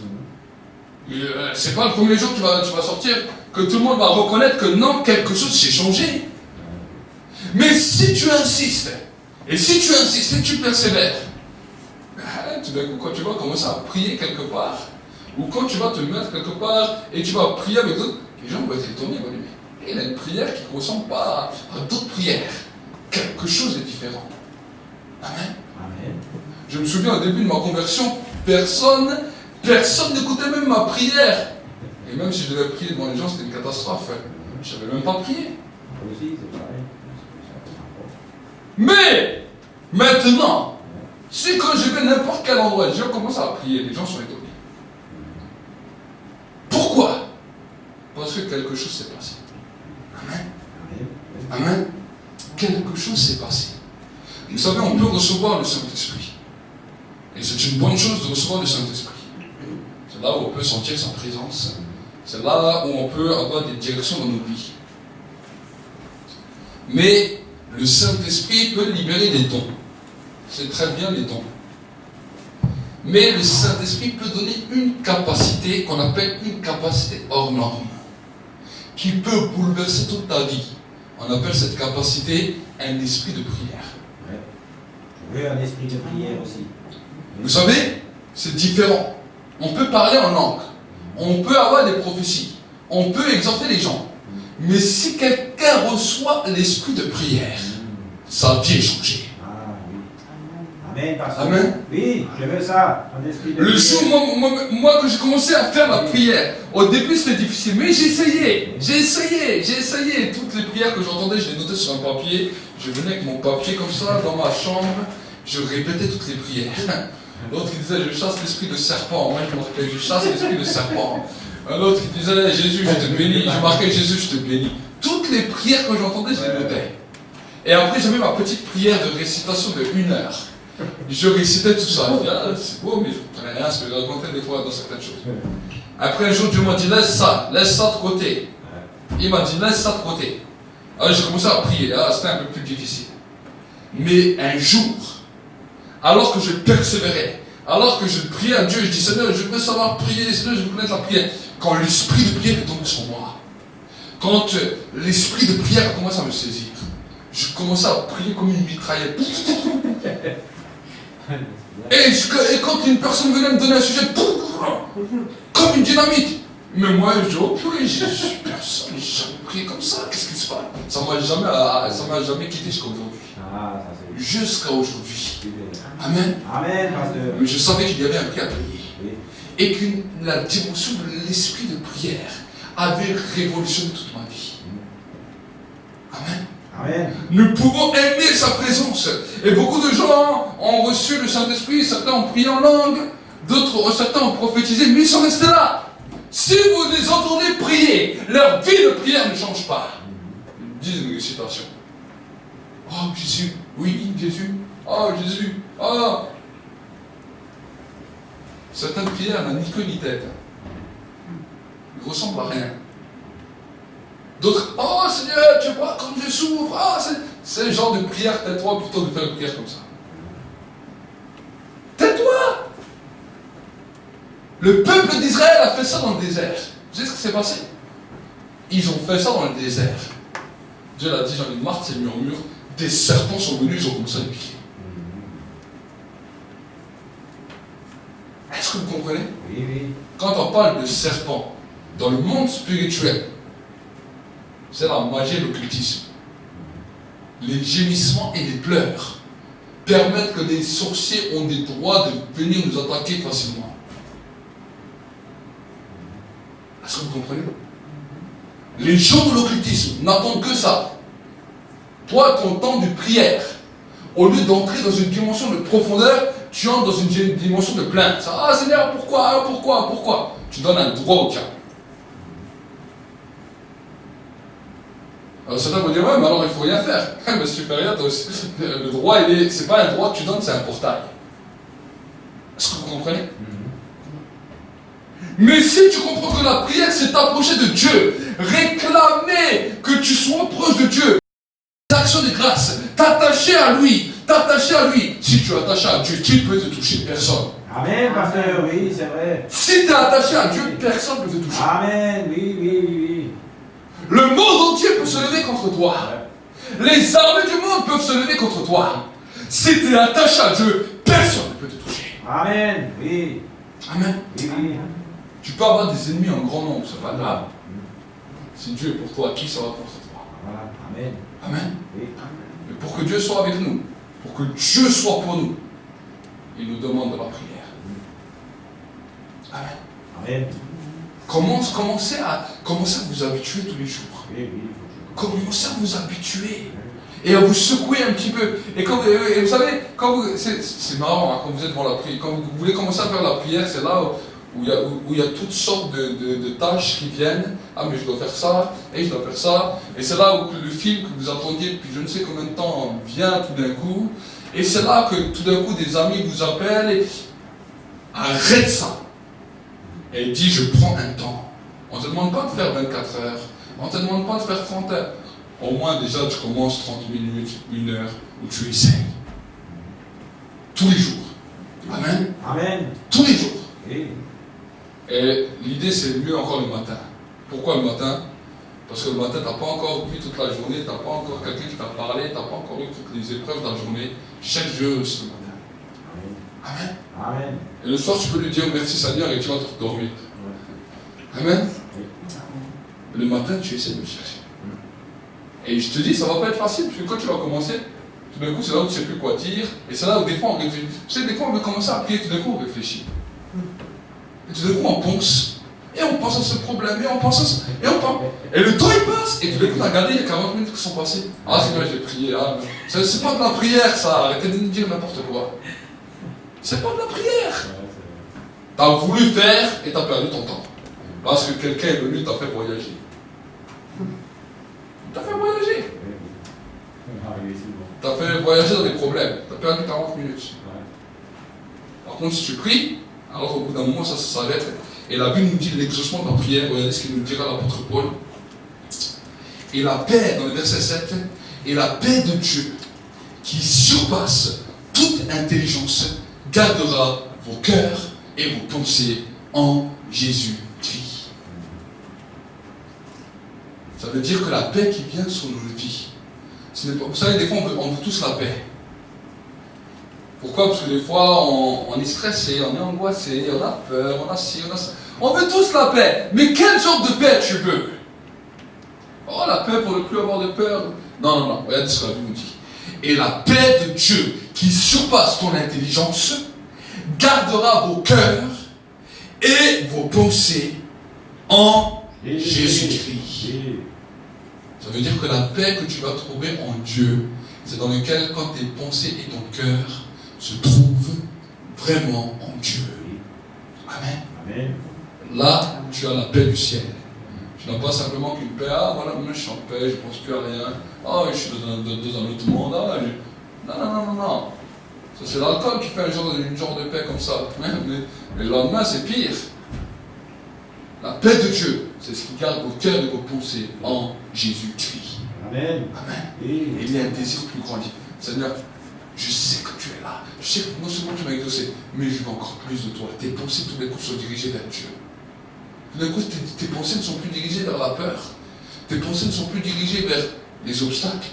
S3: C'est pas le premier jour que tu vas sortir que tout le monde va reconnaître que non, quelque chose s'est changé. Mais si tu insistes, et tu persévères, tout d'un coup, quand tu vas commencer à prier quelque part, ou quand tu vas te mettre quelque part et tu vas prier avec d'autres, les gens vont être étonnés, ils vont dire, mais il a une prière qui ne ressemble pas à d'autres prières. Quelque chose est différent. Amen.
S4: Amen.
S3: Je me souviens au début de ma conversion, personne n'écoutait même ma prière. Et même si je devais prier devant les gens, c'était une catastrophe. Je ne savais même pas prier.
S4: Moi aussi, c'est pareil.
S3: Mais, maintenant, si quand je vais n'importe quel endroit, je commence à prier, les gens sont étonnés. Pourquoi? Parce que quelque chose s'est passé. Amen. Amen. Quelque chose s'est passé. Vous savez, on peut recevoir le Saint-Esprit. Et c'est une bonne chose de recevoir le Saint-Esprit. C'est là où on peut sentir sa présence. C'est là où on peut avoir des directions dans nos vies. Mais le Saint-Esprit peut libérer des dons. C'est très bien les dons. Mais le Saint-Esprit peut donner une capacité qu'on appelle une capacité hors norme, qui peut bouleverser toute ta vie. On appelle cette capacité un esprit de prière.
S4: Oui, un esprit de prière aussi.
S3: Vous savez, c'est différent. On peut parler en langue, on peut avoir des prophéties, on peut exhorter les gens. Mais si quelqu'un reçoit l'esprit de prière, sa vie est changée.
S4: Ah oui. Amen, pasteur.
S3: Amen.
S4: Oui, je veux ça, un esprit de
S3: Le
S4: prière.
S3: jour, moi, que j'ai commencé à faire la prière, au début c'était difficile, mais j'ai essayé. Toutes les prières que j'entendais, je les notais sur un papier. Je venais avec mon papier comme ça dans ma chambre, je répétais toutes les prières. L'autre qui disait je chasse l'esprit de serpent, moi je marquais je chasse l'esprit de serpent. L'autre qui disait Jésus je te bénis, je marquais Jésus je te bénis. Toutes les prières que j'entendais, je les notais. Et après j'avais ma petite prière de récitation de 1 heure. Je récitais tout ça. Je dis, ah, c'est beau, mais je ne comprenais rien, ce que je racontais des fois dans certaines choses. Après un jour, Dieu m'a dit, laisse ça de côté. Il m'a dit, laisse ça de côté. Alors j'ai commencé à prier, c'était un peu plus difficile. Mais un jour, alors que je persévérais, alors que je priais à Dieu, je dis, Seigneur, je veux savoir prier, Seigneur, je veux connaître la prière. Quand l'esprit de prière est tombé sur moi, quand l'esprit de prière a commencé à me saisir, je commençais à prier comme une mitraillette. Et quand une personne venait me donner un sujet, comme une dynamite. Mais moi, je dis, oh purée, personne, j'ai jamais prié comme ça, qu'est-ce qui se passe? Ça m'a jamais quitté jusqu'à aujourd'hui.
S4: Ah, ça c'est...
S3: Jusqu'à aujourd'hui. Amen.
S4: Amen, pasteur.
S3: Mais je savais qu'il y avait un prix à payer.
S4: Oui.
S3: Et que la dimension de l'esprit de prière avait révolutionné toute ma vie. Amen.
S4: Amen.
S3: Nous pouvons aimer sa présence. Et beaucoup de gens ont reçu le Saint-Esprit, certains ont prié en langue, certains ont prophétisé, mais ils sont restés là. Si vous les entendez prier, leur vie de prière ne change pas. Ils disent une récitation. Oh Jésus, oui Jésus, oh Jésus, oh. Certaines prières n'ont ni queue ni tête. Ils ne ressemblent à rien. D'autres, oh Seigneur, tu vois comme je souffre. Ah, c'est le genre de prière, tais-toi plutôt que de faire une prière comme ça. Tais-toi. Le peuple d'Israël a fait ça dans le désert. Vous savez ce qui s'est passé? Ils ont fait ça dans le désert. Dieu l'a dit, j'en ai marre de ces murmures. Des serpents sont venus, ils ont commencé à les piquer. Est-ce que vous comprenez?
S4: Oui, oui.
S3: Quand on parle de serpents, dans le monde spirituel, c'est la magie et l'occultisme. Les gémissements et les pleurs permettent que les sorciers ont des droits de venir nous attaquer facilement. Est-ce que Est-ce que vous comprenez? Les gens de l'occultisme n'attendent que ça. Toi, ton temps de prière, au lieu d'entrer dans une dimension de profondeur, tu entres dans une dimension de plainte. Ah Seigneur, pourquoi? Tu donnes un droit au diable. Alors certains vont dire, ouais, mais alors il ne faut rien faire. Mais si tu fais rien, le droit, c'est pas un droit que tu donnes, c'est un portail. Est-ce que vous comprenez? Mais si tu comprends que la prière, c'est t'approcher de Dieu, réclamer que tu sois proche de Dieu, l'action de grâce, t'attacher à lui. Si tu es attaché à Dieu, qui peut te toucher? Personne.
S4: Amen, pasteur, oui, c'est vrai.
S3: Si tu es attaché à Dieu, personne ne peut te toucher.
S4: Amen, oui.
S3: Le monde entier peut se lever contre toi. Les armées du monde peuvent se lever contre toi. Si tu es attaché à Dieu, personne ne peut te toucher.
S4: Amen, oui.
S3: Amen.
S4: Oui.
S3: Tu peux avoir des ennemis en grand nombre, c'est pas grave. Si Dieu est pour toi, qui sera contre toi?
S4: Voilà, amen.
S3: Amen.
S4: Oui.
S3: Mais pour que Dieu soit avec nous, pour que Dieu soit pour nous, il nous demande de la prière. Amen.
S4: Amen.
S3: Commencez à vous habituer tous les jours.
S4: Oui,
S3: Commencez à vous habituer. Et à vous secouer un petit peu. Et vous savez, c'est marrant, hein, quand vous êtes devant la prière, quand vous voulez commencer à faire la prière, c'est là où il y a toutes sortes de tâches qui viennent. Ah, mais je dois faire ça, et je dois faire ça. Et c'est là où le film que vous attendiez depuis je ne sais combien de temps vient tout d'un coup. Et c'est là que tout d'un coup des amis vous appellent et arrête ça. Et il dit, je prends un temps. On ne te demande pas de faire 24 heures. On ne te demande pas de faire 30 heures. Au moins, déjà, tu commences 30 minutes, 1 heure, où tu essayes. Tous les jours. Amen.
S4: Amen.
S3: Tous les jours.
S4: Oui.
S3: Et l'idée, c'est mieux encore le matin. Pourquoi le matin? Parce que le matin, tu n'as pas encore vu toute la journée, tu n'as pas encore quelqu'un qui t'a parlé, tu n'as pas encore eu toutes les épreuves de la journée. Chaque jour, c'est le matin. Amen.
S4: Amen.
S3: Et le soir, tu peux lui dire merci Seigneur et tu vas te dormir. Amen. Le matin, tu essaies de le chercher. Et je te dis, ça ne va pas être facile, parce que quand tu vas commencer, tout d'un coup, c'est là où tu ne sais plus quoi dire, et c'est là où des fois on réfléchit. Tu sais, des fois on veut commencer à prier, tout d'un coup on réfléchit. Et tout d'un coup on pense. Et on pense à ce problème, et on pense à ça, et on pense. Et le temps il passe, et tout d'un coup tu as regardé, il y a 40 minutes qui sont passées. Ah, c'est vrai, j'ai prié. Ah, c'est pas de la prière, ça, arrêtez de nous dire n'importe quoi. C'est pas de la prière. Tu as voulu faire, et tu as perdu ton temps. Parce que quelqu'un est venu, t'a fait voyager. T'as fait voyager. T'as fait voyager dans des problèmes. T'as perdu 40 minutes. Par contre, si tu pries, alors au bout d'un moment, ça s'arrête. Et la Bible nous dit l'exaucement de la prière. Regardez ce qu'il nous dira l'apôtre Paul. Et la paix, dans le verset 7, et la paix de Dieu, qui surpasse toute intelligence, gardera vos cœurs et vos pensées en Jésus-Christ. Ça veut dire que la paix qui vient sur nos vies, vous savez, des fois on veut tous la paix. Pourquoi? Parce que des fois on est stressé, on est angoissé, on a peur, on a ci, on a ça. On veut tous la paix. Mais quel genre de paix tu veux? Oh, la paix pour ne plus avoir de peur. Non. Regardez ce que la Bible nous dit. Et la paix de Dieu, qui surpasse ton intelligence, gardera vos cœurs et vos pensées en Jésus-Christ. Ça veut dire que la paix que tu vas trouver en Dieu, c'est dans lequel, quand tes pensées et ton cœur se trouvent vraiment en Dieu. Amen.
S4: Amen.
S3: Là, tu as la paix du ciel. Tu n'as pas simplement qu'une paix. Ah, voilà, moi je suis en paix, je ne pense plus à rien. Ah, je suis dans un autre monde. Ah, non. Ça, c'est l'alcool qui fait une genre de paix comme ça. Mais le lendemain, c'est pire. La paix de Dieu, c'est ce qui garde vos cœurs et vos pensées en Jésus-Christ.
S4: Amen.
S3: Amen.
S4: Oui.
S3: Et il y a un désir plus grand. Seigneur, je sais que tu es là. Je sais que non seulement tu m'as exaucé, mais je veux encore plus de toi. Tes pensées, tout d'un coup, sont dirigées vers Dieu. Tout d'un coup, tes pensées ne sont plus dirigées vers la peur. Tes pensées ne sont plus dirigées vers les obstacles.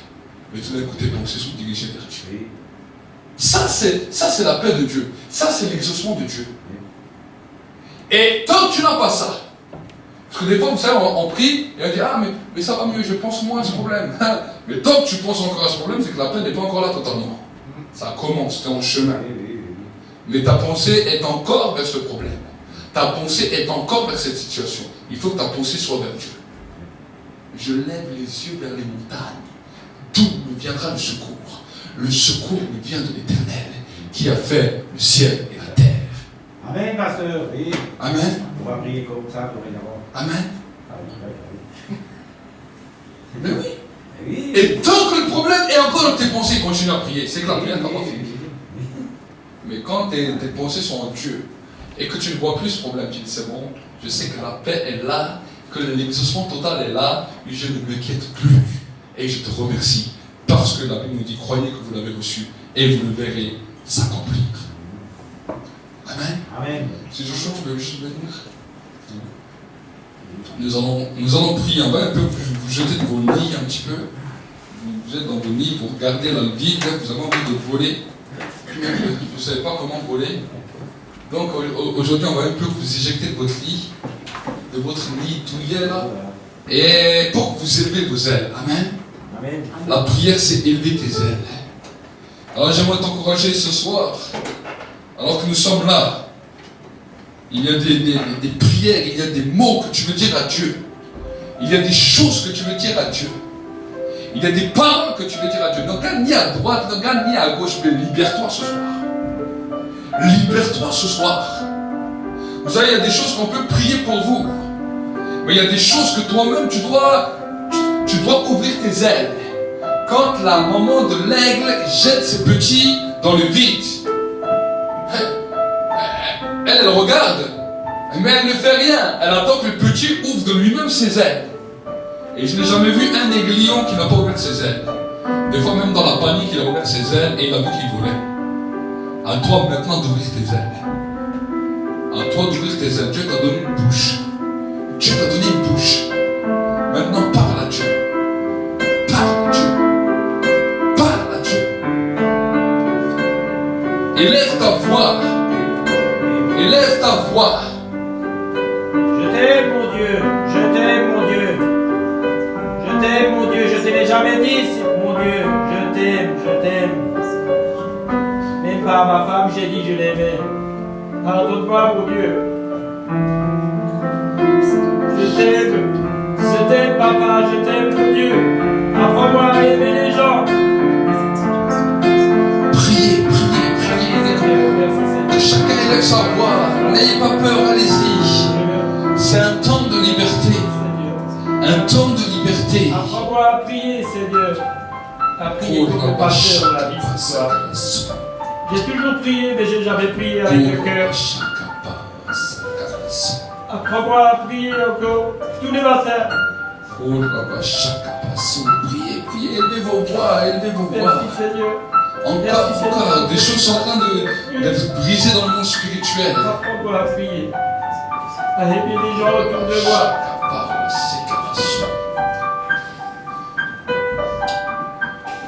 S3: Mais tout d'un coup, tes pensées sont dirigées vers Dieu.
S4: Oui.
S3: Ça, c'est la paix de Dieu. Ça, c'est l'exaucement de Dieu. Et tant que tu n'as pas ça, parce que des fois, vous savez, on prie et on dit, ah, mais ça va mieux, je pense moins à ce problème. Mais tant que tu penses encore à ce problème, c'est que la paix n'est pas encore là totalement. Ça commence, tu es en chemin. Mais ta pensée est encore vers ce problème. ta pensée est encore vers cette situation. Il faut que ta pensée soit vers Dieu. Je lève les yeux vers les montagnes. D'où me viendra le secours? Le secours me vient de l'Éternel, qui a fait le ciel et la terre.
S4: Amen, pasteur. Oui.
S3: Amen.
S4: On va prier comme ça dorénavant.
S3: Amen.
S4: Ah oui,
S3: Mais oui.
S4: oui.
S3: Et tant que le problème est encore dans tes pensées, continue à prier. C'est que la prière n'a pas fini. Mais quand tes pensées sont en Dieu, et que tu ne vois plus ce problème, tu dis c'est bon, je sais que la paix est là, que l'exaucement total est là, et je ne m'inquiète plus. Et je te remercie, parce que la Bible nous dit, croyez que vous l'avez reçu, et vous le verrez s'accomplir. Amen.
S4: Amen.
S3: Si je change, je vais juste venir. Nous allons prier, on va un peu vous jeter de vos nids un petit peu. Vous êtes dans vos nids, vous regardez dans le vide, vous avez envie de voler. Vous ne savez pas comment voler. Donc aujourd'hui, on va un peu vous éjecter de votre lit, de votre nid douillet là, et pour que vous élevez vos ailes. Amen.
S4: Amen.
S3: La prière, c'est élever tes ailes. Alors j'aimerais t'encourager ce soir, alors que nous sommes là. Il y a des prières, il y a des mots que tu veux dire à Dieu. Il y a des choses que tu veux dire à Dieu. Il y a des paroles que tu veux dire à Dieu. Ne regarde ni à droite, ne regarde ni à gauche, mais libère-toi ce soir. Libère-toi ce soir. Vous savez, il y a des choses qu'on peut prier pour vous. Mais il y a des choses que toi-même, tu dois ouvrir tes ailes. Quand la maman de l'aigle jette ses petits dans le vide, elle regarde, mais elle ne fait rien. Elle attend que le petit ouvre de lui-même ses ailes. Et je n'ai jamais vu un aiguillon qui n'a pas ouvert ses ailes. Des fois, même dans la panique, il a ouvert ses ailes et il a vu qu'il volait. À toi maintenant d'ouvrir tes ailes. À toi d'ouvrir tes ailes. Dieu t'a donné une bouche. Dieu t'a donné une bouche. Maintenant, parle à Dieu. Parle à Dieu. Parle à Dieu. Élève ta voix. Élève ta voix.
S4: Je t'aime, mon Dieu. Je t'aime, mon Dieu. Je t'aime, mon Dieu. Je ne te l'ai jamais dit, mon Dieu. Je t'aime, je t'aime. Même pas à ma femme, j'ai dit je l'aimais. Pardonne-moi, mon Dieu. Je t'aime, papa. Je t'aime, mon Dieu. Apprends-moi à aimer les gens.
S3: Priez, priez, priez. Que chacun élève sa voix. N'ayez pas peur, allez-y. C'est un temps de liberté. Un temps de liberté.
S4: Apprends-moi à prier, Seigneur. À prier comme le pasteur l'a dit ce soir. J'ai toujours prié, mais j'ai jamais prié avec le cœur. Apprends-moi à prier encore tous les matins.
S3: Priez, priez, élevez vos voix, élevez vos voix.
S4: Merci, Seigneur.
S3: Encore, des choses sont en train d'être brisées dans le monde spirituel.
S4: Apprends-moi à prier. À aimer les gens autour de moi.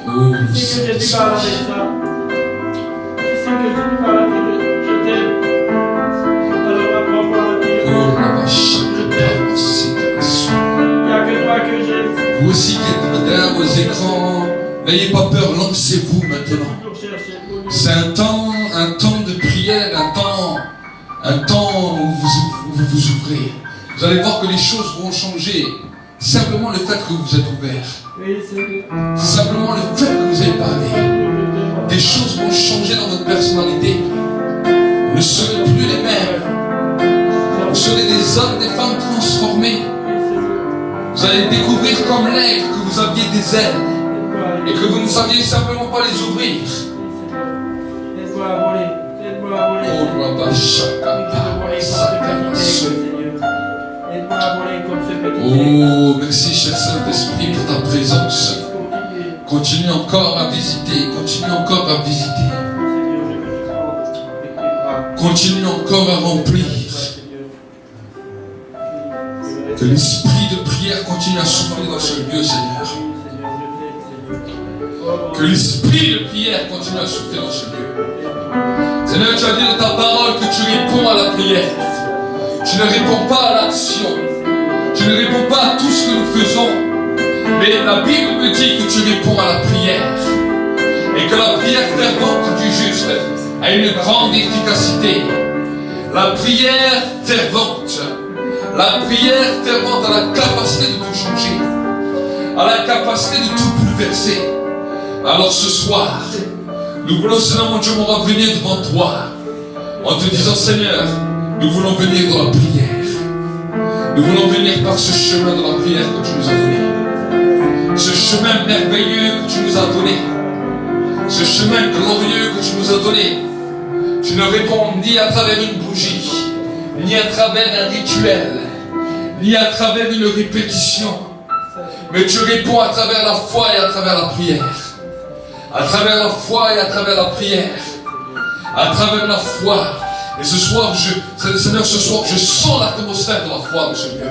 S3: Oh,
S4: Tu sais que j'ai du mal avec ça. Tu sais que j'ai du mal avec je t'aime. Alors apprends-moi à prier. Il n'y a que toi que j'aime.
S3: vous aussi qui êtes derrière vos écrans, n'ayez pas peur, lancez-vous maintenant. C'est un temps de prière, un temps où vous vous ouvrez. Vous allez voir que les choses vont changer. Simplement le fait que vous êtes ouvert.
S4: Oui, Seigneur.
S3: Simplement le fait que vous avez parlé. Des choses vont changer dans votre personnalité. Vous ne serez plus les mêmes. Vous serez des hommes, des femmes transformés. Vous allez découvrir comme l'aigle que vous aviez des ailes et que vous ne saviez simplement pas les ouvrir.
S4: Aide-moi à voler. Aide-moi à voler.
S3: Oh,
S4: Aide-moi à voler comme ce petit.
S3: oh, merci cher Saint-Esprit pour ta présence. Continue encore à visiter, continue encore à visiter. Continue encore à remplir. Que l'esprit de prière continue à souffler dans ce lieu, Seigneur. Que l'esprit de prière continue à souffler dans ce lieu. Seigneur, tu as dit dans ta parole que tu réponds à la prière. Tu ne réponds pas à l'action. Tu ne réponds pas à tout ce que nous faisons. Mais la Bible me dit que tu réponds à la prière. Et que la prière fervente du juste a une grande efficacité. La prière fervente. La prière fervente a la capacité de tout changer, a la capacité de tout bouleverser. Alors ce soir, nous voulons, Seigneur mon Dieu, on va venir devant toi en te disant, Seigneur, nous voulons venir dans la prière. Nous voulons venir par ce chemin de la prière que tu nous as donné. Ce chemin merveilleux que tu nous as donné. Ce chemin glorieux que tu nous as donné. Tu ne réponds ni à travers une bougie, ni à travers un rituel, ni à travers une répétition, mais tu réponds à travers la foi et à travers la prière. À travers la foi et à travers la prière. À travers la foi. Et ce soir, Seigneur, ce soir, je sens l'atmosphère de la foi dans ce lieu.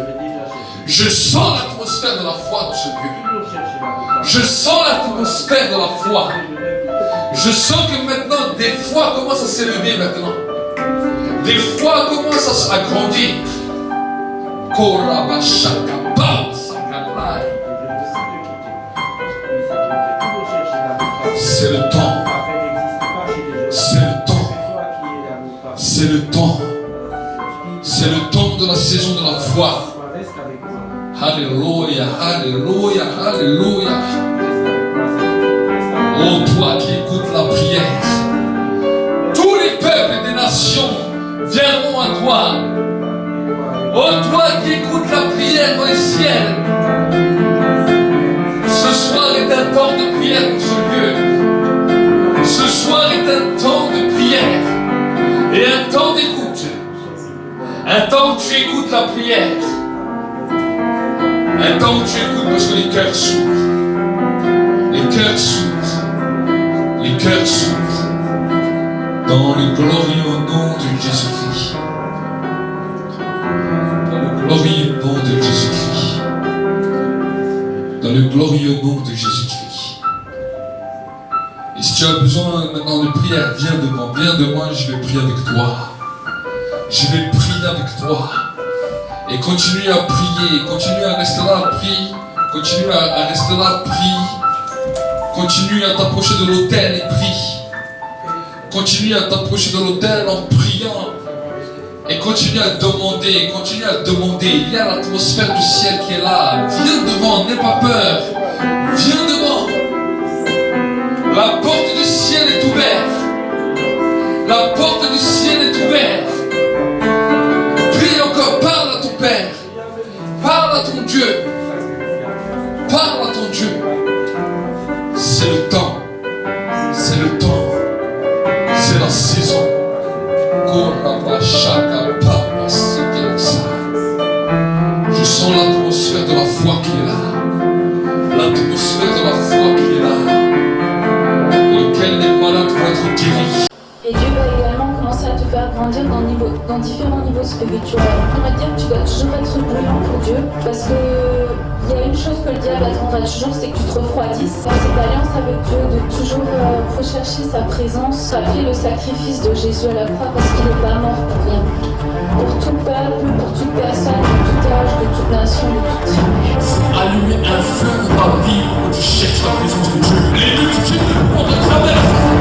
S3: Je sens l'atmosphère de la foi dans ce lieu. Je sens l'atmosphère de la foi. Je sens que maintenant, des foi commencent à s'élever maintenant. Des foi commencent à grandir. C'est le temps. C'est le temps. C'est le temps. C'est le temps de la saison de la foi. Alléluia, alléluia, alléluia. Oh, toi qui écoutes la prière, tous les peuples des nations viendront à toi. Oh, toi qui écoutes la prière dans les ciels, ce soir est un temps de prière dans ce lieu. Ce soir est un temps de prière et un temps d'écoute. Un temps où tu écoutes la prière. Un temps où tu écoutes parce que les cœurs s'ouvrent. Les cœurs s'ouvrent. Les cœurs s'ouvrent. Dans le glorieux nom de Jésus-Christ. Dans le glorieux nom de Jésus-Christ. Dans le glorieux nom de Jésus-Christ. Et si tu as besoin maintenant de prière, viens devant, je vais prier avec toi. Je vais prier avec toi. Et continue à prier, continue à rester là, prie. Continue à rester là, prie. Continue à t'approcher de l'autel et prie. Continue à t'approcher de l'autel en priant. Et continue à demander, continue à demander. Il y a l'atmosphère du ciel qui est là. Viens devant, n'aie pas peur. Viens devant. La porte du ciel est ouverte. La porte du ciel est ouverte. Prie encore, parle à ton Père. Parle à ton Dieu. Parle à ton Dieu. C'est le temps. C'est le temps. C'est la saison. Je sens l'atmosphère de la foi qui est là. L'atmosphère de la foi qui est là. Dans lequel les malades vont être guéris.
S1: Et Dieu va également commencer à te faire grandir dans différents niveaux spirituels. On va dire que tu dois toujours être brûlant pour Dieu, parce que il y a une chose que le diable attendra toujours, c'est que tu te refroidisses. Dans cette alliance avec Dieu, de toujours rechercher sa présence, appeler le sacrifice de Jésus à la croix, parce qu'il n'est pas mort pour rien. Pour tout peuple, pour toute personne, de tout âge, de toute nation, de toute tribu.
S2: Allumer un feu dans ta vie où tu cherches la présence de Dieu. Les multitudes ne pourront te traverser.